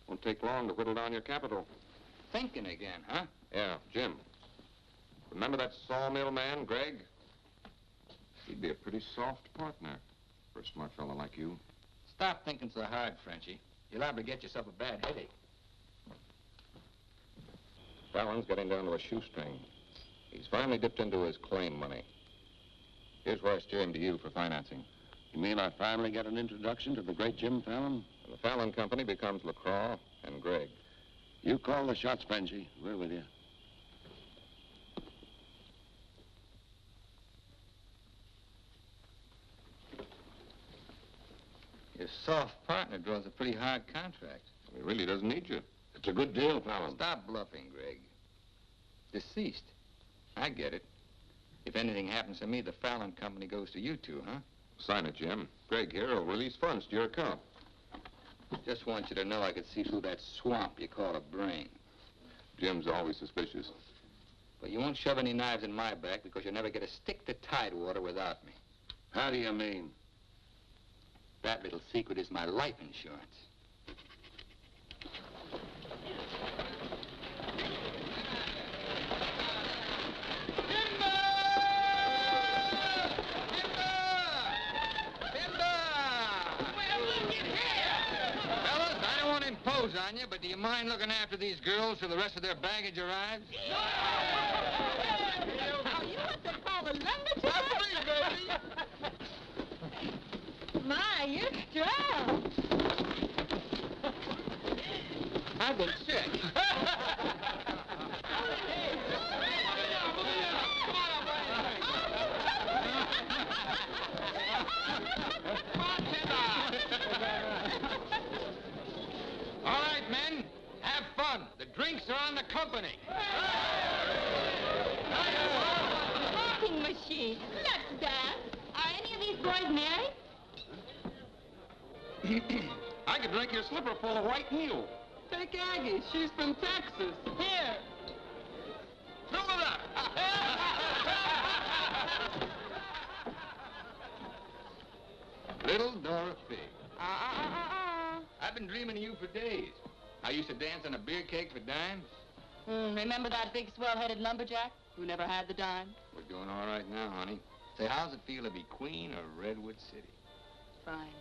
D: Won't take long to whittle down your capital.
C: Thinking again, huh?
D: Yeah, Jim. Remember that sawmill man, Greg? He'd be a pretty soft partner for a smart fellow like you.
C: Stop thinking so hard, Frenchie. You're liable to get yourself a bad headache.
D: Fallon's getting down to a shoestring. He's finally dipped into his claim money. Here's where I steer him to you for financing.
H: You mean I finally get an introduction to the great Jim Fallon?
D: And the Fallon Company becomes LaCroix and Gregg.
H: You call the shots, Benji. We're with you.
C: Your soft partner draws a pretty hard contract.
D: He really doesn't need you.
H: It's a good deal, Fallon.
C: Stop bluffing, Greg. Deceased. I get it. If anything happens to me, the Fallon Company goes to you two, huh?
D: Sign it, Jim. Gregg here will release funds to your account.
C: Just want you to know I could see through that swamp you call a brain.
D: Jim's always suspicious.
C: But you won't shove any knives in my back because you'll never get a stick to Tidewater without me.
H: How do you mean?
C: That little secret is my life insurance. on you, but do you mind looking after these girls till the rest of their baggage arrives?
A: Are you what they call a lumberjack? Baby. My, you're strong.
C: I've been sick. All right, men, have fun. The drinks are on the company.
A: Talking machine. Let's dance. Are any of these boys married?
B: I could drink your slipper full of white mule.
J: Take Aggie. She's from Texas.
A: Here.
C: Fill it up. Little Dorothy. I've been dreaming of you for days. I used to dance on a beer cake for dimes.
E: Remember that big swell-headed lumberjack who never had the dime?
C: We're doing all right now, honey. Say, how's it feel to be queen of Redwood City?
E: Fine.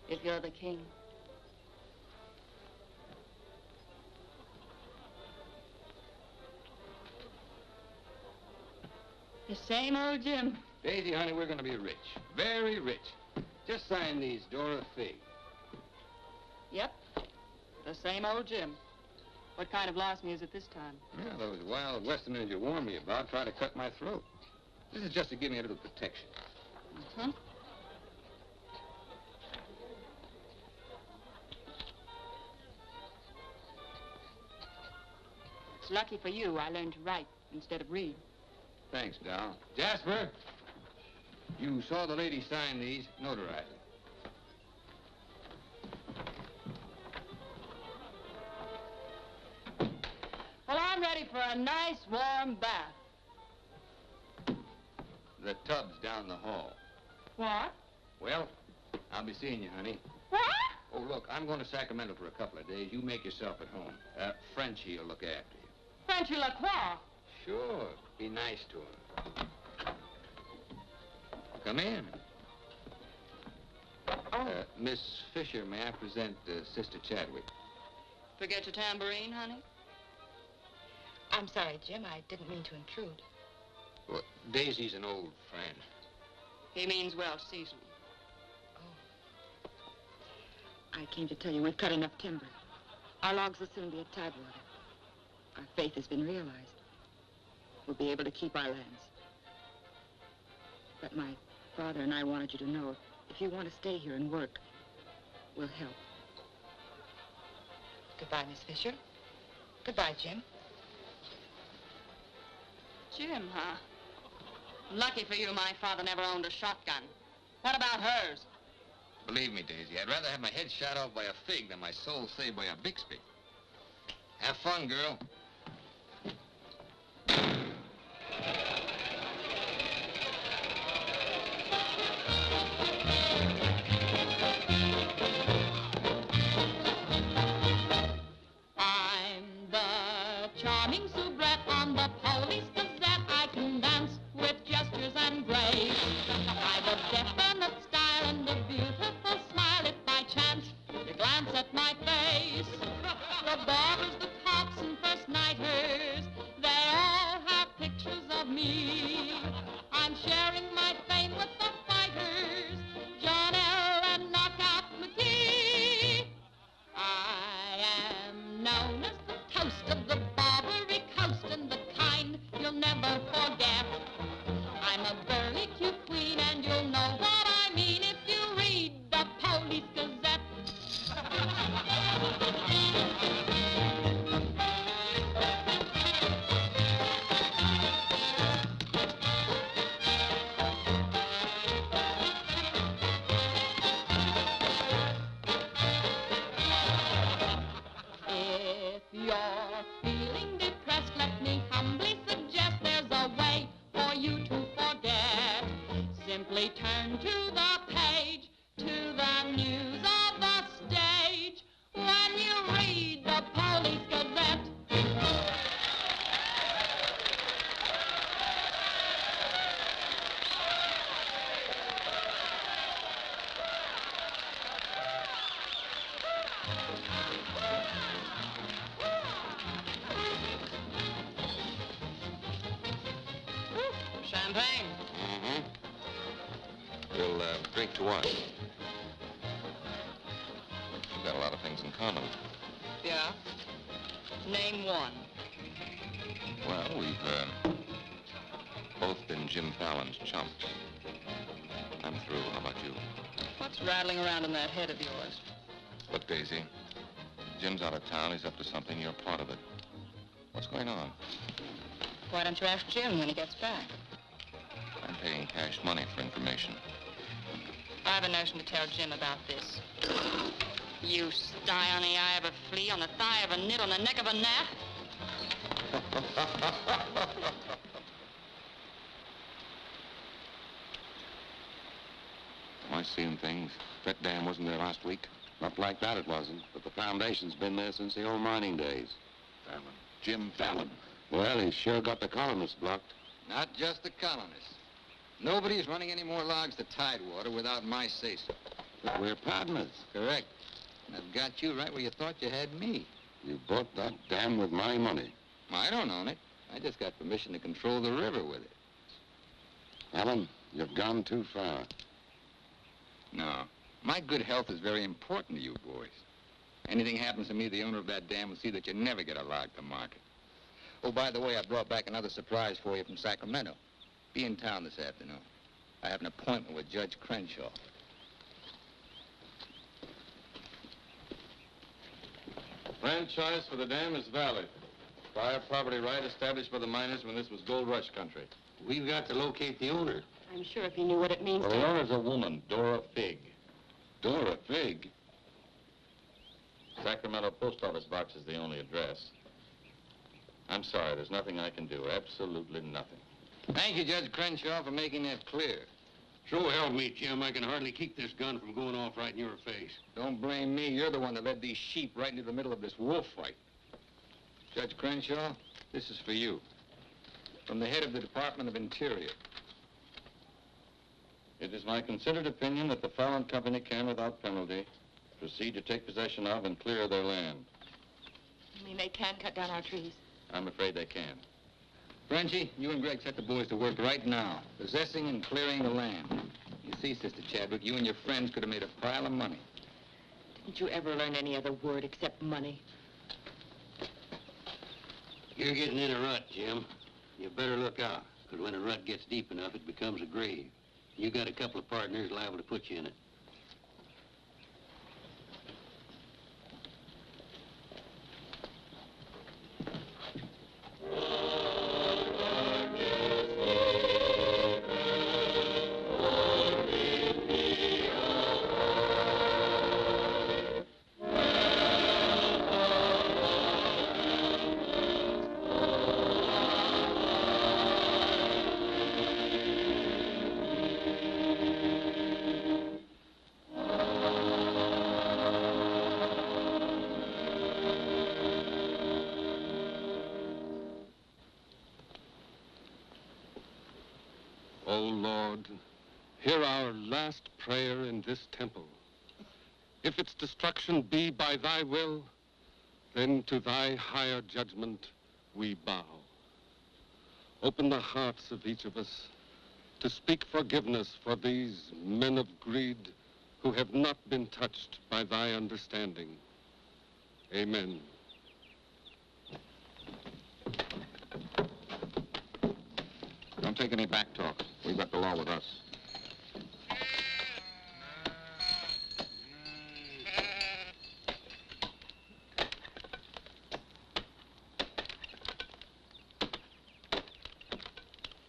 E: If you're the king. The same old Jim.
C: Daisy, honey, we're going to be rich. Very rich. Just sign these, Dorothy.
E: Yep. The same old Jim. What kind of loss music this time?
C: Yeah, those wild westerners you warned me about try to cut my throat. This is just to give me a little protection.
E: Mm-hmm. It's lucky for you I learned to write instead of read.
C: Thanks, Doll. Jasper, you saw the lady sign these. Notarize it.
E: Well, I'm ready for a nice warm bath.
C: The tub's down the hall.
E: What?
C: Well, I'll be seeing you, honey.
E: What?
C: Oh, look, I'm going to Sacramento for a couple of days. You make yourself at home. Frenchie will look after you.
E: Frenchy Lacroix.
C: Sure. Be nice to him. Come in. Miss Fisher, may I present Sister Chadwick?
E: Forget your tambourine, honey?
A: I'm sorry, Jim. I didn't mean to intrude.
C: Well, Daisy's an old friend.
E: He means well seasoned.
A: I came to tell you we've cut enough timber. Our logs will soon be at Tidewater. Our faith has been realized. We'll be able to keep our lands. But my father and I wanted you to know if you want to stay here and work, we'll help. Goodbye, Miss Fisher. Goodbye, Jim.
E: Jim, huh? Lucky for you, my father never owned a shotgun. What about hers?
C: Believe me, Daisy, I'd rather have my head shot off by a fig than my soul saved by a Bixby. Have fun, girl.
A: I'm the charming soubrette on the Police Gazette. I can dance with gestures and grace. I've a definite style and a beautiful smile. If by chance you glance at my face, the barbers, the cops, and first nighters, they all have pictures of me. I'm sharing my fame with the fighters, John L. and Knockout McGee. I am known as the toast of the Barbary Coast and the kind you'll never forget. I'm a burly, cute queen, and you'll know what I mean if you read the Police Gazette. If you're feeling depressed, let me humbly suggest there's a way for you to forget. Simply turn to the page, to the news of the stage, when you read the Police Gazette.
E: Champagne?
D: Mm-hmm. We'll drink to what? We've got a lot of things in common.
E: Yeah. Name one.
D: Well, we've both been Jim Fallon's chumps. I'm through. How about you?
E: What's rattling around in that head of yours?
D: Look, Daisy, Jim's out of town. He's up to something. You're part of it. What's going on?
E: Why don't you ask Jim when he gets back?
D: I'm paying cash money for information.
E: I have a notion to tell Jim about this. You sty on the eye of a flea, on the thigh of a nit, on the neck of a gnat.
D: Am I seeing things? That dam wasn't there last week?
G: Not like that it wasn't, but the foundation's been there since the old mining days.
D: Fallon. Jim Fallon.
G: Well, he's sure got the colonists blocked.
C: Not just the colonists. Nobody's running any more logs to Tidewater without my say-so.
G: But we're partners.
C: Correct. And I've got you right where you thought you had me.
G: You bought that dam with my money.
C: I don't own it. I just got permission to control the river with it.
G: Alan, you've gone too far.
C: No. My good health is very important to you boys. Anything happens to me, the owner of that dam will see that you never get a log to market. Oh, by the way, I brought back another surprise for you from Sacramento. Be in town this afternoon. I have an appointment with Judge Crenshaw.
D: Franchise for the dam is valid. Prior property right established by the miners when this was gold rush country.
H: We've got to locate the owner.
E: I'm sure if he knew what it means
D: Well, the owner's a woman, Dora Fig.
G: Dora Fig?
D: Sacramento post office box is the only address. I'm sorry, there's nothing I can do. Absolutely nothing.
C: Thank you, Judge Crenshaw, for making that clear.
H: So help me, Jim. I can hardly keep this gun from going off right in your face.
C: Don't blame me. You're the one that led these sheep right into the middle of this wolf fight. Judge Crenshaw, this is for you. From the head of the Department of Interior.
D: It is my considered opinion that the Fallon Company can, without penalty, proceed to take possession of and clear their land.
E: You mean they can cut down our trees?
D: I'm afraid they can.
C: Frenchie, you and Greg set the boys to work right now, possessing and clearing the land. You see, Sister Chadwick, you and your friends could have made a pile of money.
E: Didn't you ever learn any other word except money?
H: You're getting in a rut, Jim. You better look out, because when a rut gets deep enough, it becomes a grave. You got a couple of partners liable to put you in it.
I: O Lord, hear our last prayer in this temple. If its destruction be by thy will, then to thy higher judgment we bow. Open the hearts of each of us to speak forgiveness for these men of greed who have not been touched by thy understanding. Amen.
D: Don't take any back talk. We've got the law with us.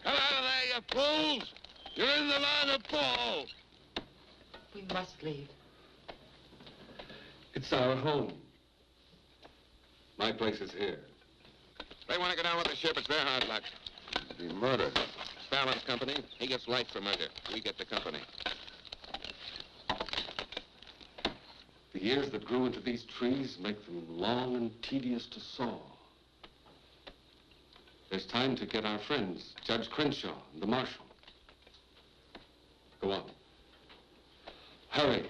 G: Come out of there, you fools! You're in the line of fall!
E: We must leave.
I: It's our home. My place is here.
D: They want to go down with the ship. It's their hard luck.
G: The murder.
D: Fallon's company, he gets life for murder. We get the company.
I: The years that grew into these trees make them long and tedious to saw. There's time to get our friends, Judge Crenshaw and the marshal. Go on. Hurry.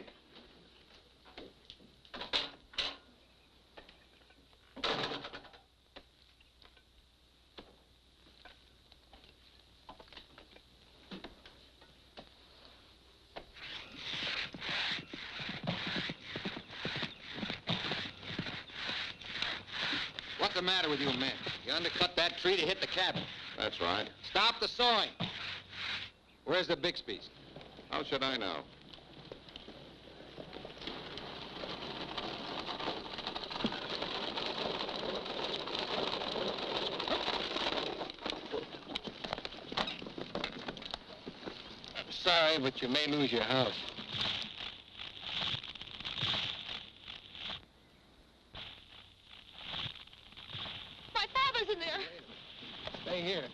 F: What's the matter with you men? You undercut that tree to hit the cabin.
D: That's right.
F: Stop the sawing. Where's the Bixby's?
D: How should I know?
C: I'm sorry, but you may lose your house.
E: My father's in there.
C: Stay here.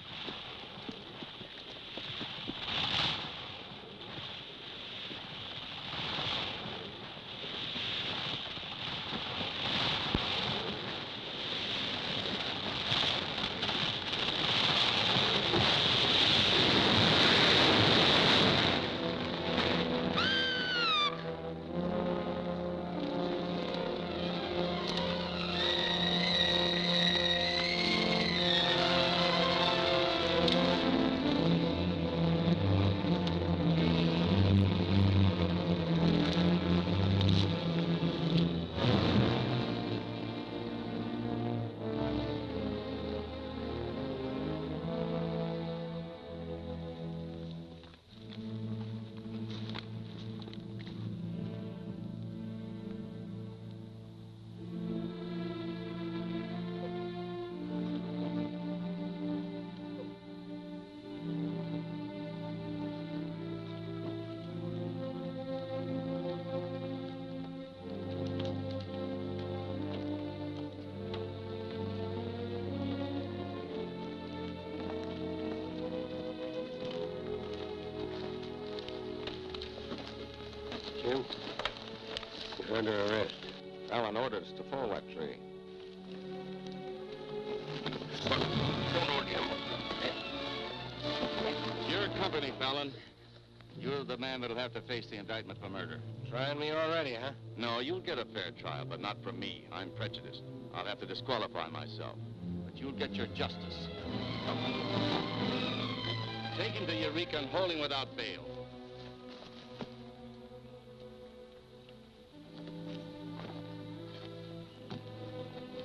D: Jim, you're under arrest. Alan ordered us to follow that tree. Don't hold him.
F: Your company, Fallon. You're the man that'll have to face the indictment for murder. Trying me already, huh? No, you'll get a fair trial, but not from me. I'm prejudiced. I'll have to disqualify myself. But you'll get your justice. Take him to Eureka and hold him without bail.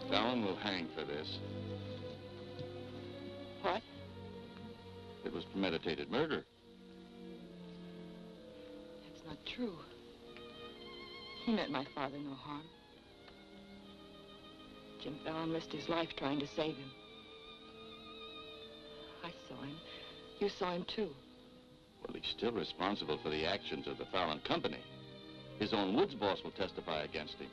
F: Fallon will hang for this.
E: What?
F: It was premeditated murder.
E: That's not true. He meant my father no harm. Jim Fallon risked his life trying to save him. I saw him. You saw him, too.
F: Well, he's still responsible for the actions of the Fallon Company. His own woods boss will testify against him.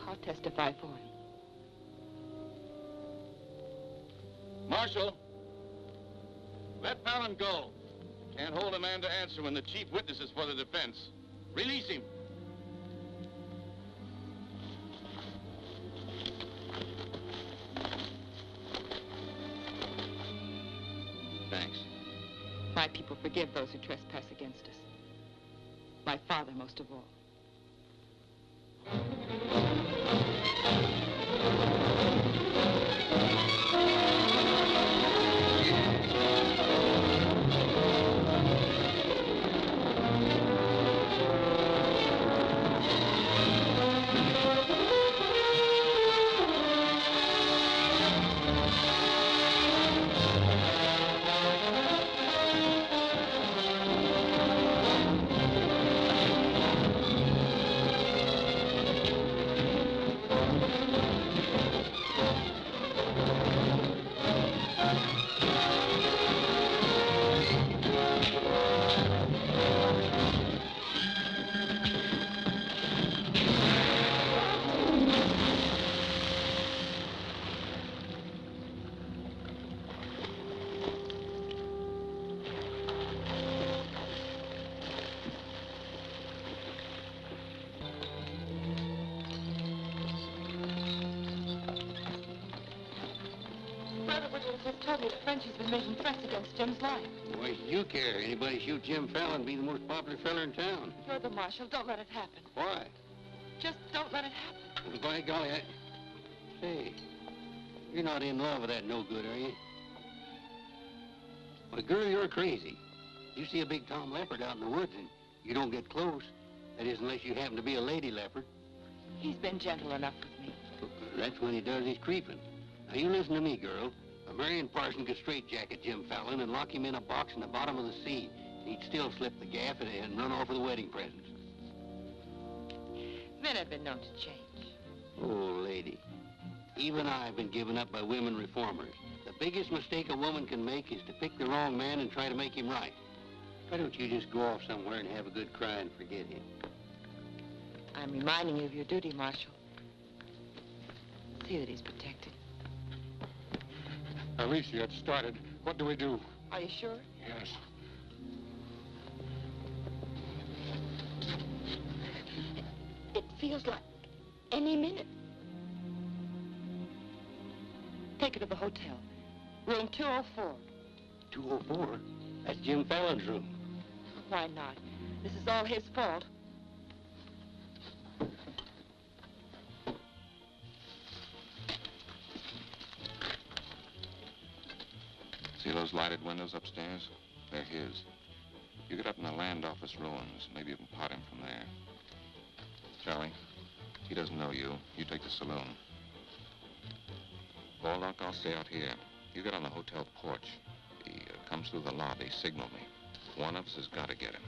E: I'll testify for him.
F: Marshal, let Fallon go. Can't hold a man to answer when the chief witness is for the defense. Release him. Thanks.
E: My people forgive those who trespass against us. My father most of all. Brother Woodward just told me that Frenchie's been making threats against Jim's life.
H: Why should you care? Anybody shoot Jim Fallon, be the most popular fella in town.
E: You're the marshal. Don't let it happen.
H: Why?
E: Just don't let it happen.
H: Well, by golly, Say, you're not in love with that no-good, are you? Well, girl, you're crazy. You see a big Tom leopard out in the woods and you don't get close, That is, unless you happen to be a lady leopard.
E: He's been gentle enough with me.
H: That's when he does his creeping. Now, you listen to me, girl. Marion Parson could straitjacket Jim Fallon and lock him in a box in the bottom of the sea. He'd still slip the gaff and run off with the wedding presents.
E: Men have been known to change.
H: Oh, lady. Even I've been given up by women reformers. The biggest mistake a woman can make is to pick the wrong man and try to make him right. Why don't you just go off somewhere and have a good cry and forget him?
E: I'm reminding you of your duty, Marshal. See that he's protected.
I: Alicia, it started. What do we do?
E: Are you sure?
I: Yes.
E: It feels like any minute. Take her to the hotel. Room 204.
H: 204? That's Jim Fallon's room.
E: Why not? This is all his fault.
D: See those lighted windows upstairs? They're his. You get up in the land office ruins. Maybe you can pot him from there. Charlie, he doesn't know you. You take the saloon. Baldock, I'll stay out here. You get on the hotel porch. He comes through the lobby. Signal me. One of us has got to get him.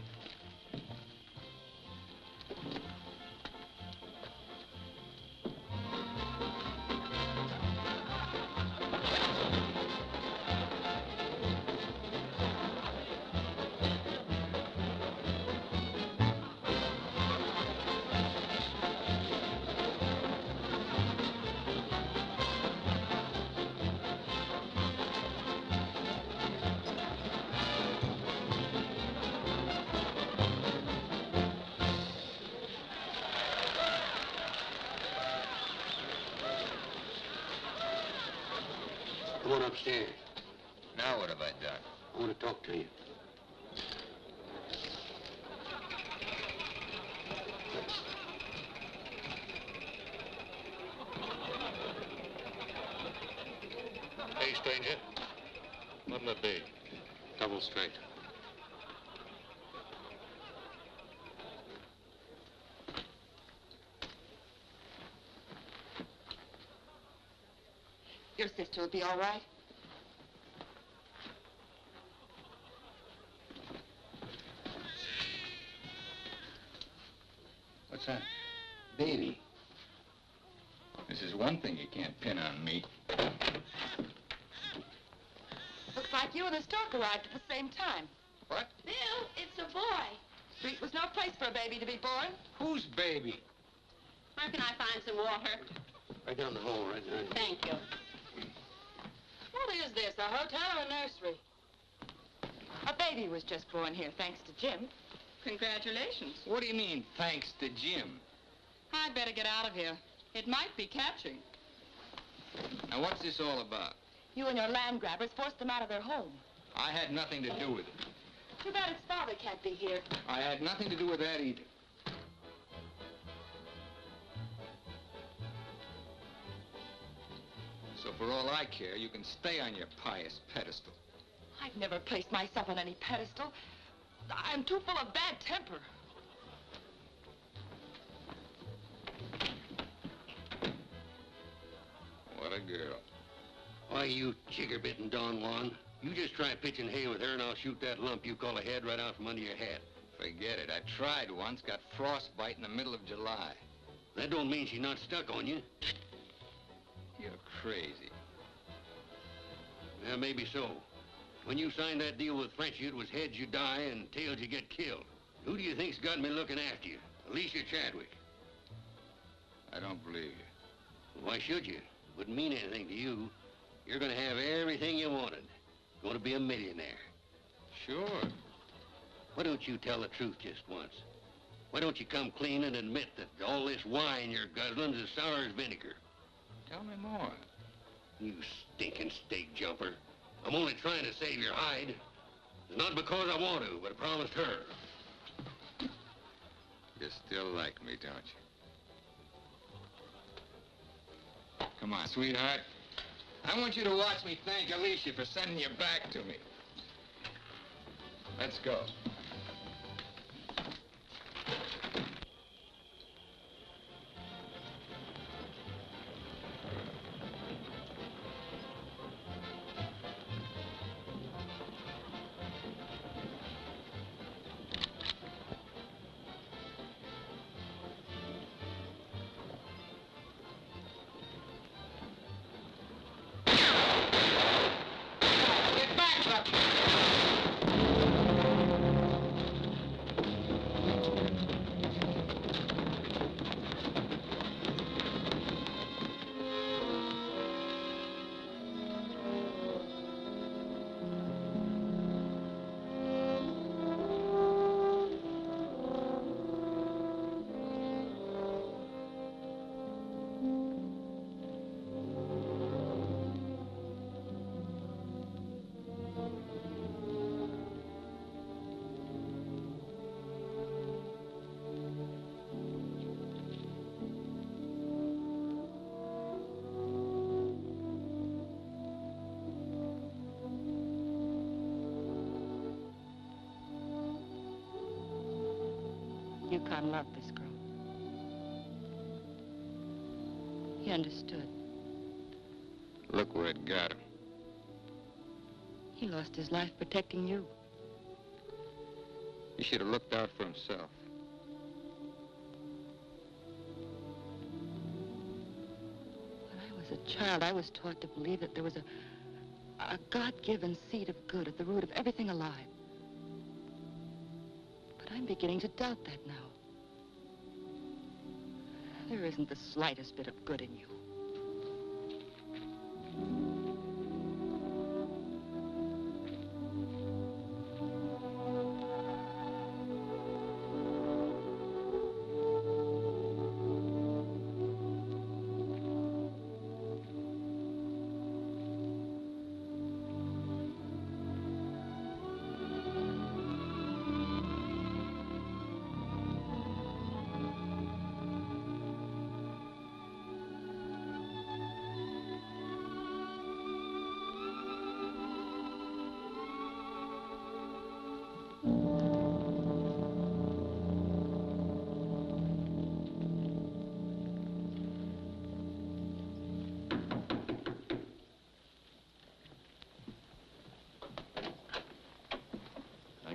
H: Come on upstairs.
C: Now what have I done?
H: I want to talk to you.
B: Hey, stranger. What'll it be? Double straight.
E: Your sister will be all right.
C: What's that?
H: Baby.
C: This is one thing you can't pin on me.
E: Looks like you and the stork arrived at the same time.
C: What?
E: Bill, it's a boy. Street was no place for a baby to be born.
C: Whose baby?
J: Where can I find some water?
H: Right down the hall, right there.
J: Thank you.
E: What is this, a hotel or a nursery? A baby was just born here, thanks to Jim.
J: Congratulations.
C: What do you mean, thanks to Jim?
J: I'd better get out of here. It might be catching.
C: Now, what's this all about?
E: You and your land grabbers forced them out of their home.
C: I had nothing to do with it.
E: Too bad its father can't be here.
C: I had nothing to do with that either. So for all I care, you can stay on your pious pedestal.
E: I've never placed myself on any pedestal. I'm too full of bad temper.
D: What a girl.
H: Why, you chigger-bitten Don Juan. You just try pitching hay with her and I'll shoot that lump you call a head right out from under your hat.
C: Forget it. I tried once, got frostbite in the middle of July.
H: That don't mean she's not stuck on you.
C: You're crazy.
H: Yeah, maybe so. When you signed that deal with Frenchy, it was heads you die and tails you get killed. Who do you think's got me looking after you? Alicia Chadwick.
C: I don't believe you.
H: Why should you? It wouldn't mean anything to you. You're gonna have everything you wanted. Going to be a millionaire.
C: Sure.
H: Why don't you tell the truth just once? Why don't you come clean and admit that all this wine you're guzzling's as sour as vinegar?
C: Tell me more.
H: You stinking steak jumper. I'm only trying to save your hide. It's not because I want to, but I promised her.
C: You still like me, don't you? Come on, sweetheart. I want you to watch me thank Alicia for sending you back to me. Let's go.
E: Yukon loved this girl. He understood.
C: Look where it got him.
E: He lost his life protecting you.
C: He should have looked out for himself.
E: When I was a child, I was taught to believe that there was a God-given seed of good at the root of everything alive. But I'm beginning to doubt that now. There isn't the slightest bit of good in you.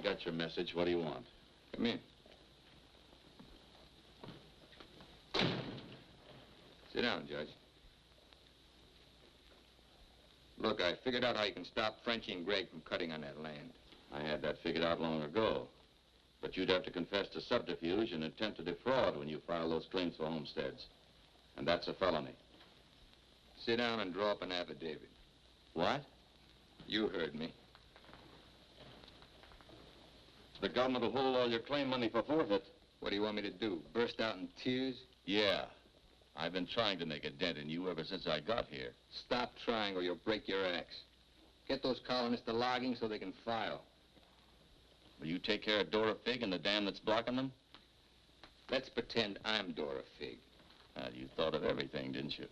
D: Got your message. What do you want?
C: Come in. Sit down, Judge. Look, I figured out how you can stop Frenchie and Gregg from cutting on that land.
D: I had that figured out long ago. But you'd have to confess to subterfuge and attempt to defraud when you file those claims for homesteads. And that's a felony.
C: Sit down and draw up an affidavit.
D: What?
C: You heard me.
D: The government will hold all your claim money for forfeit.
C: What do you want me to do? Burst out in tears?
D: Yeah. I've been trying to make a dent in you ever since I got here.
C: Stop trying or you'll break your axe. Get those colonists to logging so they can file.
D: Will you take care of Dora Fig and the dam that's blocking them?
C: Let's pretend I'm Dora Fig.
D: You thought of everything, didn't you?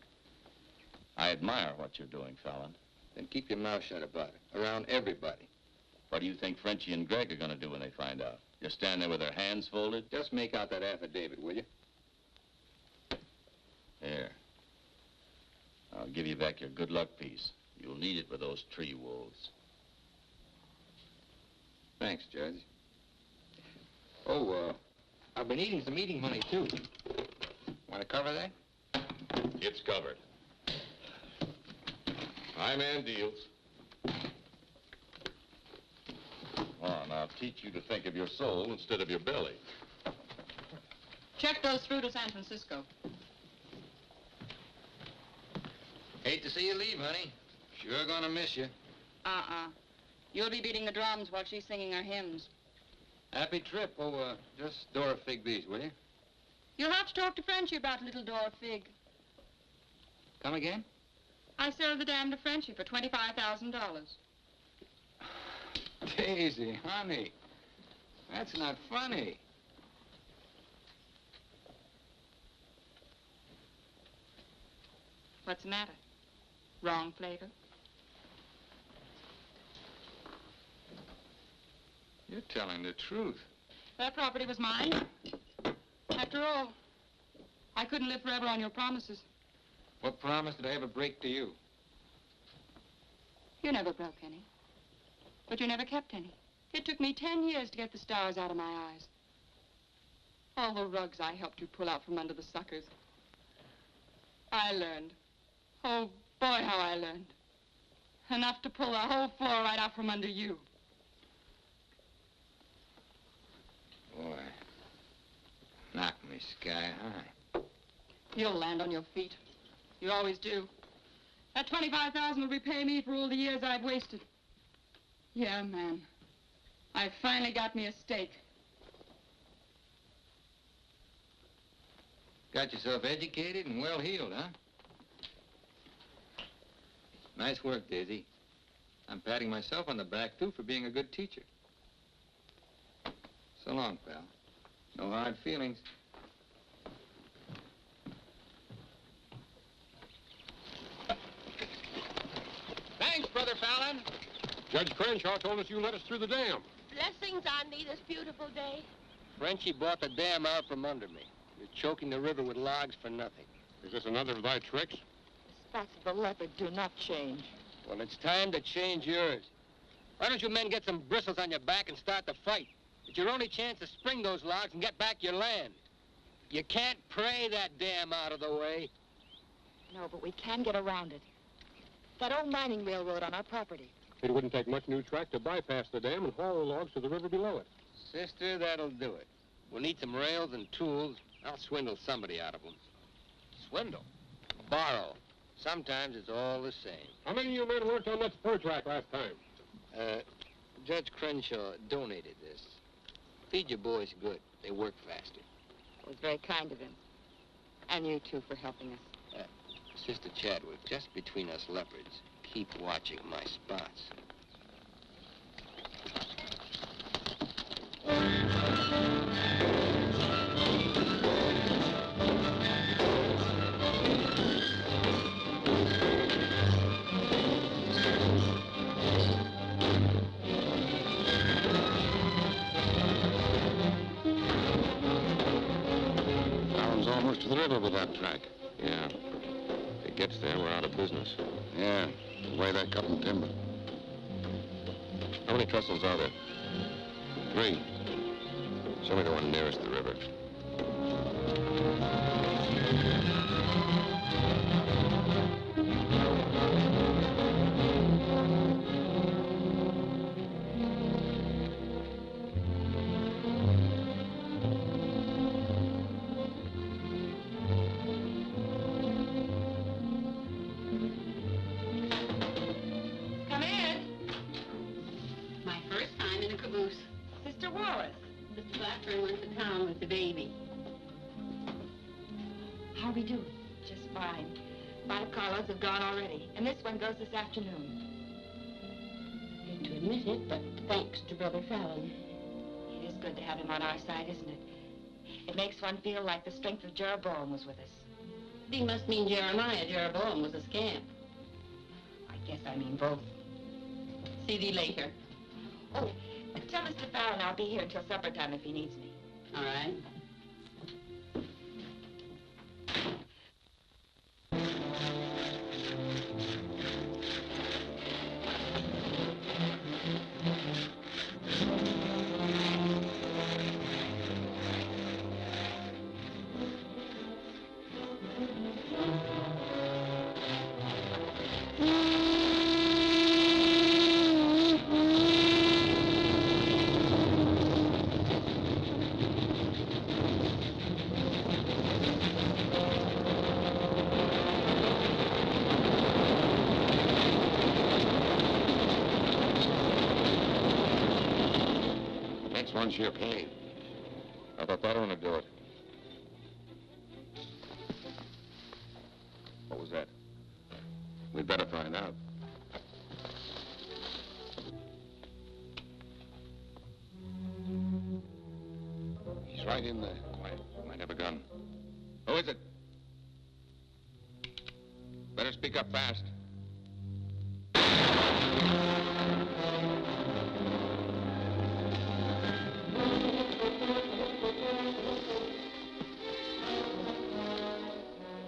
D: I admire what you're doing, Fallon.
C: Then keep your mouth shut about it, around everybody.
D: What do you think Frenchie and Gregg are going to do when they find out? Just stand there with their hands folded?
C: Just make out that affidavit, will you?
D: Here. I'll give you back your good luck piece. You'll need it with those tree wolves.
C: Thanks, Judge. Oh, I've been eating some eating money, too. Want to cover that?
D: It's covered. My man deals. Oh, now teach you to think of your soul instead of your belly.
J: Check those through to San Francisco.
C: Hate to see you leave, honey. Sure gonna miss you.
E: You'll be beating the drums while she's singing her hymns.
C: Happy trip. Oh, just Dora Fig these, will you?
E: You'll have to talk to Frenchie about little Dora Fig.
C: Come again?
E: I sold the dam to Frenchie for $25,000.
C: Daisy, honey. That's not funny.
E: What's the matter? Wrong flavor?
C: You're telling the truth.
E: That property was mine. After all, I couldn't live forever on your promises.
C: What promise did I ever break to you?
E: You never broke any. But you never kept any. It took me 10 years to get the stars out of my eyes. All the rugs I helped you pull out from under the suckers. I learned. Oh, boy, how I learned. Enough to pull the whole floor right out from under you.
C: Boy, knock me sky high.
E: You'll land on your feet. You always do. That $25,000 will repay me for all the years I've wasted. Yeah, man. I finally got me a stake.
C: Got yourself educated and well-heeled, huh? Nice work, Daisy. I'm patting myself on the back, too, for being a good teacher. So long, pal. No hard feelings.
I: Thanks, Brother Fallon. Judge Crenshaw told us you let us through the dam.
K: Blessings on thee this beautiful day.
C: Frenchy bought the dam out from under me. You're choking the river with logs for nothing.
B: Is this another of thy tricks?
K: The spots of the leopard do not change.
C: Well, it's time to change yours. Why don't you men get some bristles on your back and start the fight? It's your only chance to spring those logs and get back your land. You can't pray that dam out of the way.
K: No, but we can get around it. That old mining railroad on our property.
I: It wouldn't take much new track to bypass the dam and haul the logs to the river below it.
C: Sister, that'll do it. We'll need some rails and tools. I'll swindle somebody out of them.
G: Swindle.
C: Borrow. Sometimes it's all the same.
I: How many of you men worked on that spur track last time?
C: Judge Crenshaw donated this. Feed your boys good. They work faster.
K: It was very kind of him. And you, too, for helping us.
C: Sister Chadwick, just between us leopards, keep watching my spots.
G: Fallon's almost to the river with that track.
D: Yeah. If it gets there, we're out of business.
G: Yeah, the way they're cutting timber.
D: How many trestles are there?
G: 3.
D: Show me the one nearest the river.
J: Come in. My first time in a caboose.
K: Sister Wallace.
J: Mr. Blackburn went to town with the baby.
K: How we do? Just fine. 5 carloads have gone already, and this one goes this afternoon.
J: Hate to admit it, but thanks to Brother Fallon.
K: It is good to have him on our side, isn't it? It makes one feel like the strength of Jeroboam was with us.
J: Thee must mean Jeremiah. Jeroboam was a scamp.
K: I guess I mean both.
J: See thee later.
K: Oh, tell Mr. Fallon I'll be here until supper time if he needs me.
J: All right.
G: Next one's your pay.
D: How about that one to do it? What was that?
G: We'd better find out. He's right in there.
D: Quiet. Might have a gun. Who is it? Better speak up fast.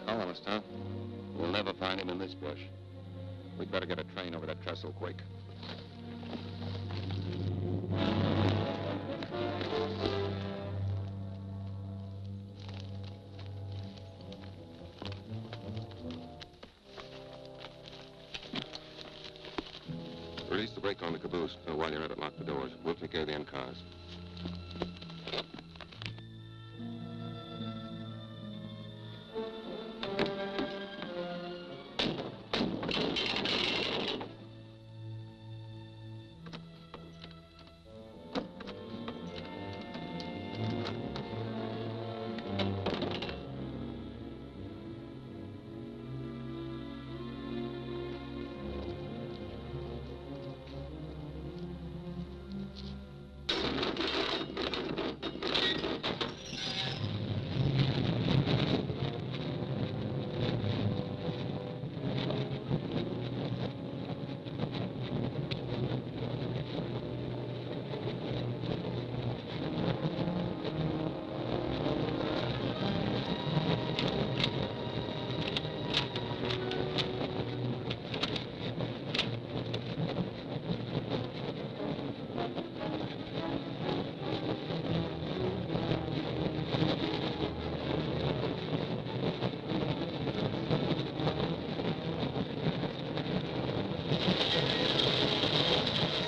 D: Colonist, huh?
G: We'll never find him in this bush.
D: We'd better get a train over that trestle quick. Release the brake on the caboose. While you're at it, lock the doors. We'll take care of the end cars.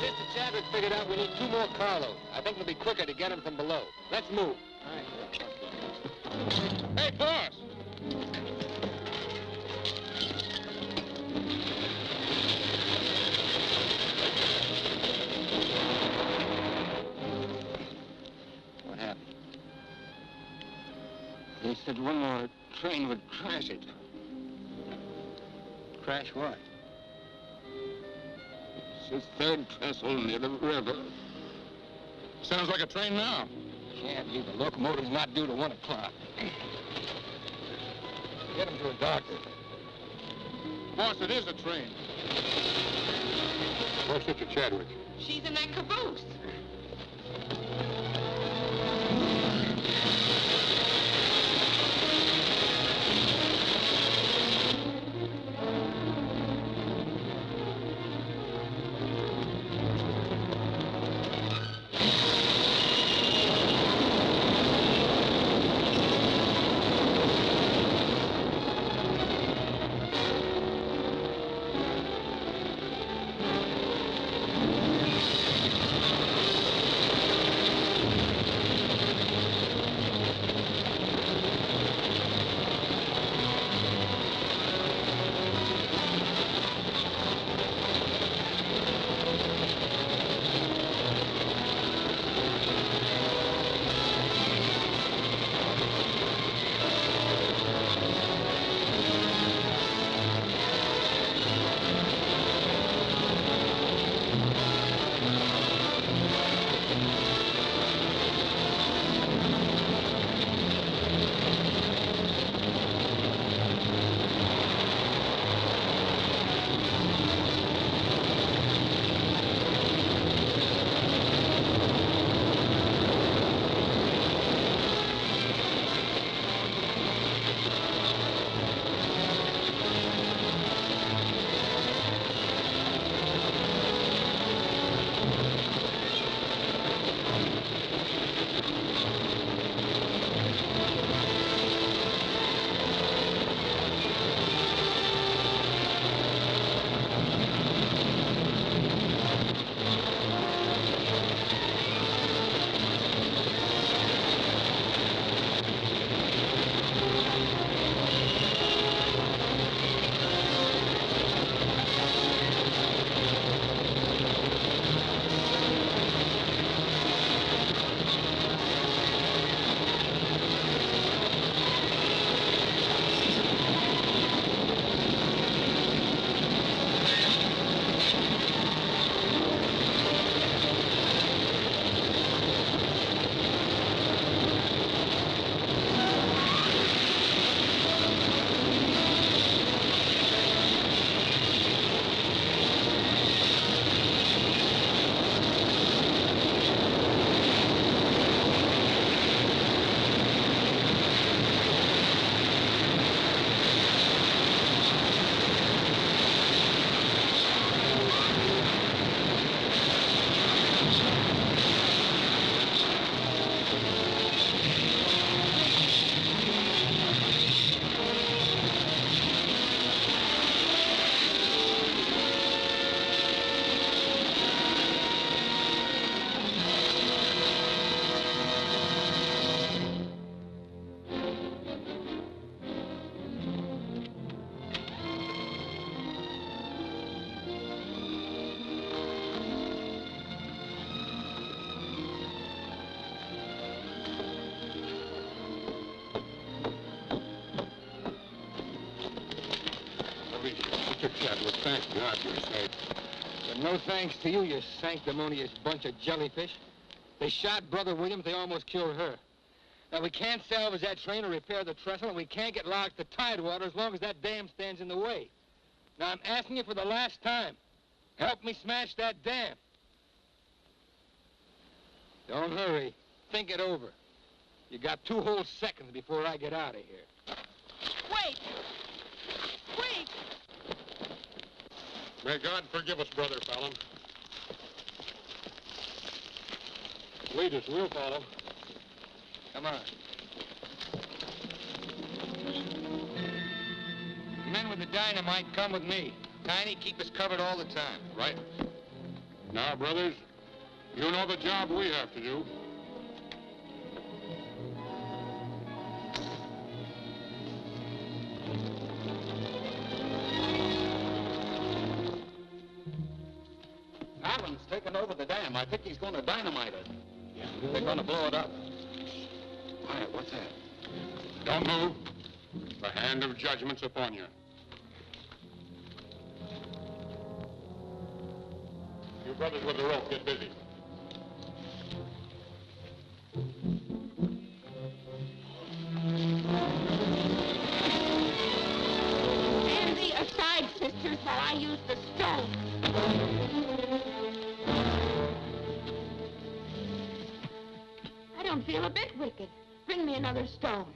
C: Mr. Chadwick figured out we need 2 more carloads. I think it'll be quicker to get them from below. Let's move.
B: Hey, boss!
C: What happened? They said one more train would crash it. Crash what?
G: It's the 3rd trestle near the river.
B: Sounds like a train now.
C: Can't be. The locomotive's not due to 1 o'clock. Get him to a doctor.
B: Boss, it is a train.
I: Where's Sister Chadwick?
J: She's in that caboose.
I: Mr. Chadwick, thank God you're safe.
C: But no thanks to you, you sanctimonious bunch of jellyfish. They shot Brother Williams, they almost killed her. Now, we can't salvage that train or repair the trestle, and we can't get locked to Tidewater as long as that dam stands in the way. Now, I'm asking you for the last time. Help me smash that dam. Don't hurry. Think it over. You got 2 whole seconds before I get out of here.
J: Wait! Wait!
I: May God forgive us, Brother Fallon. Lead us, we'll follow.
C: Come on. Men with the dynamite, come with me. Tiny, keep us covered all the time.
I: Right. Now, brothers, you know the job we have to do.
H: Allen's taken over the dam. I think he's going to dynamite it. They're going to blow it up.
G: Quiet, what's that?
I: Don't move. The hand of judgment's upon you. You brothers with the rope, get busy.
K: Stand thee aside, sisters, while I use the stone. I don't feel a bit wicked. Bring me another stone.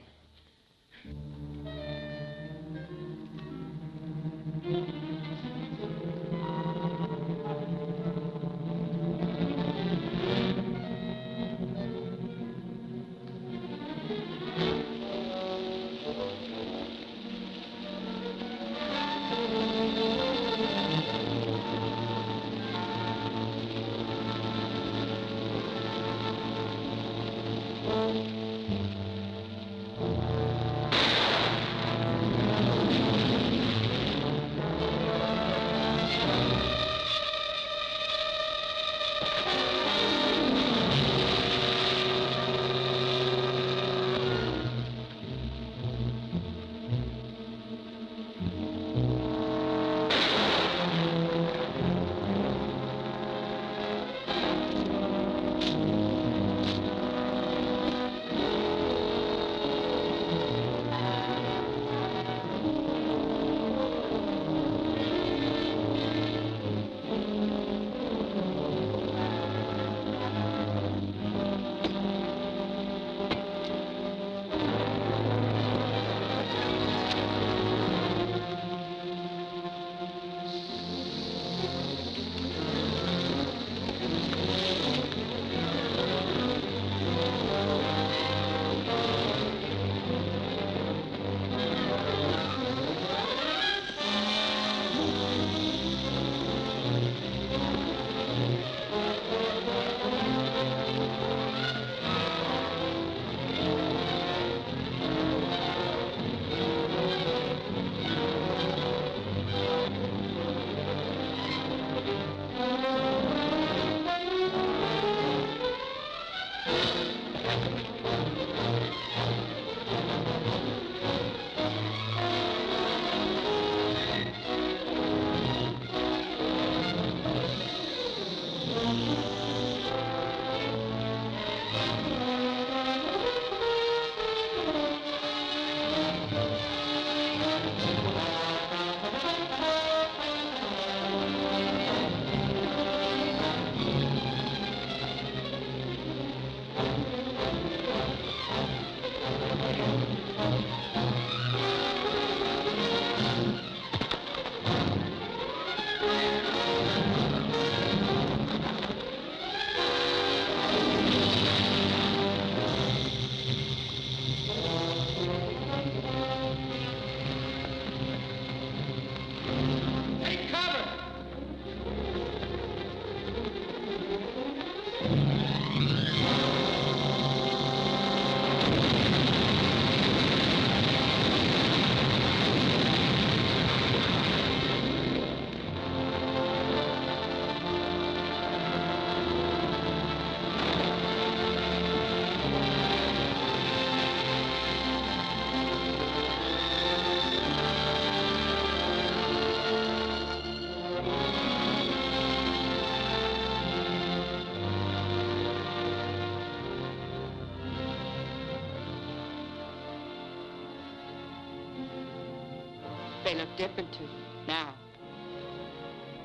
K: They look different to you now.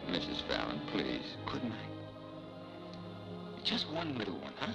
C: Mrs. Fallon, please. Good night. Just one little one, huh?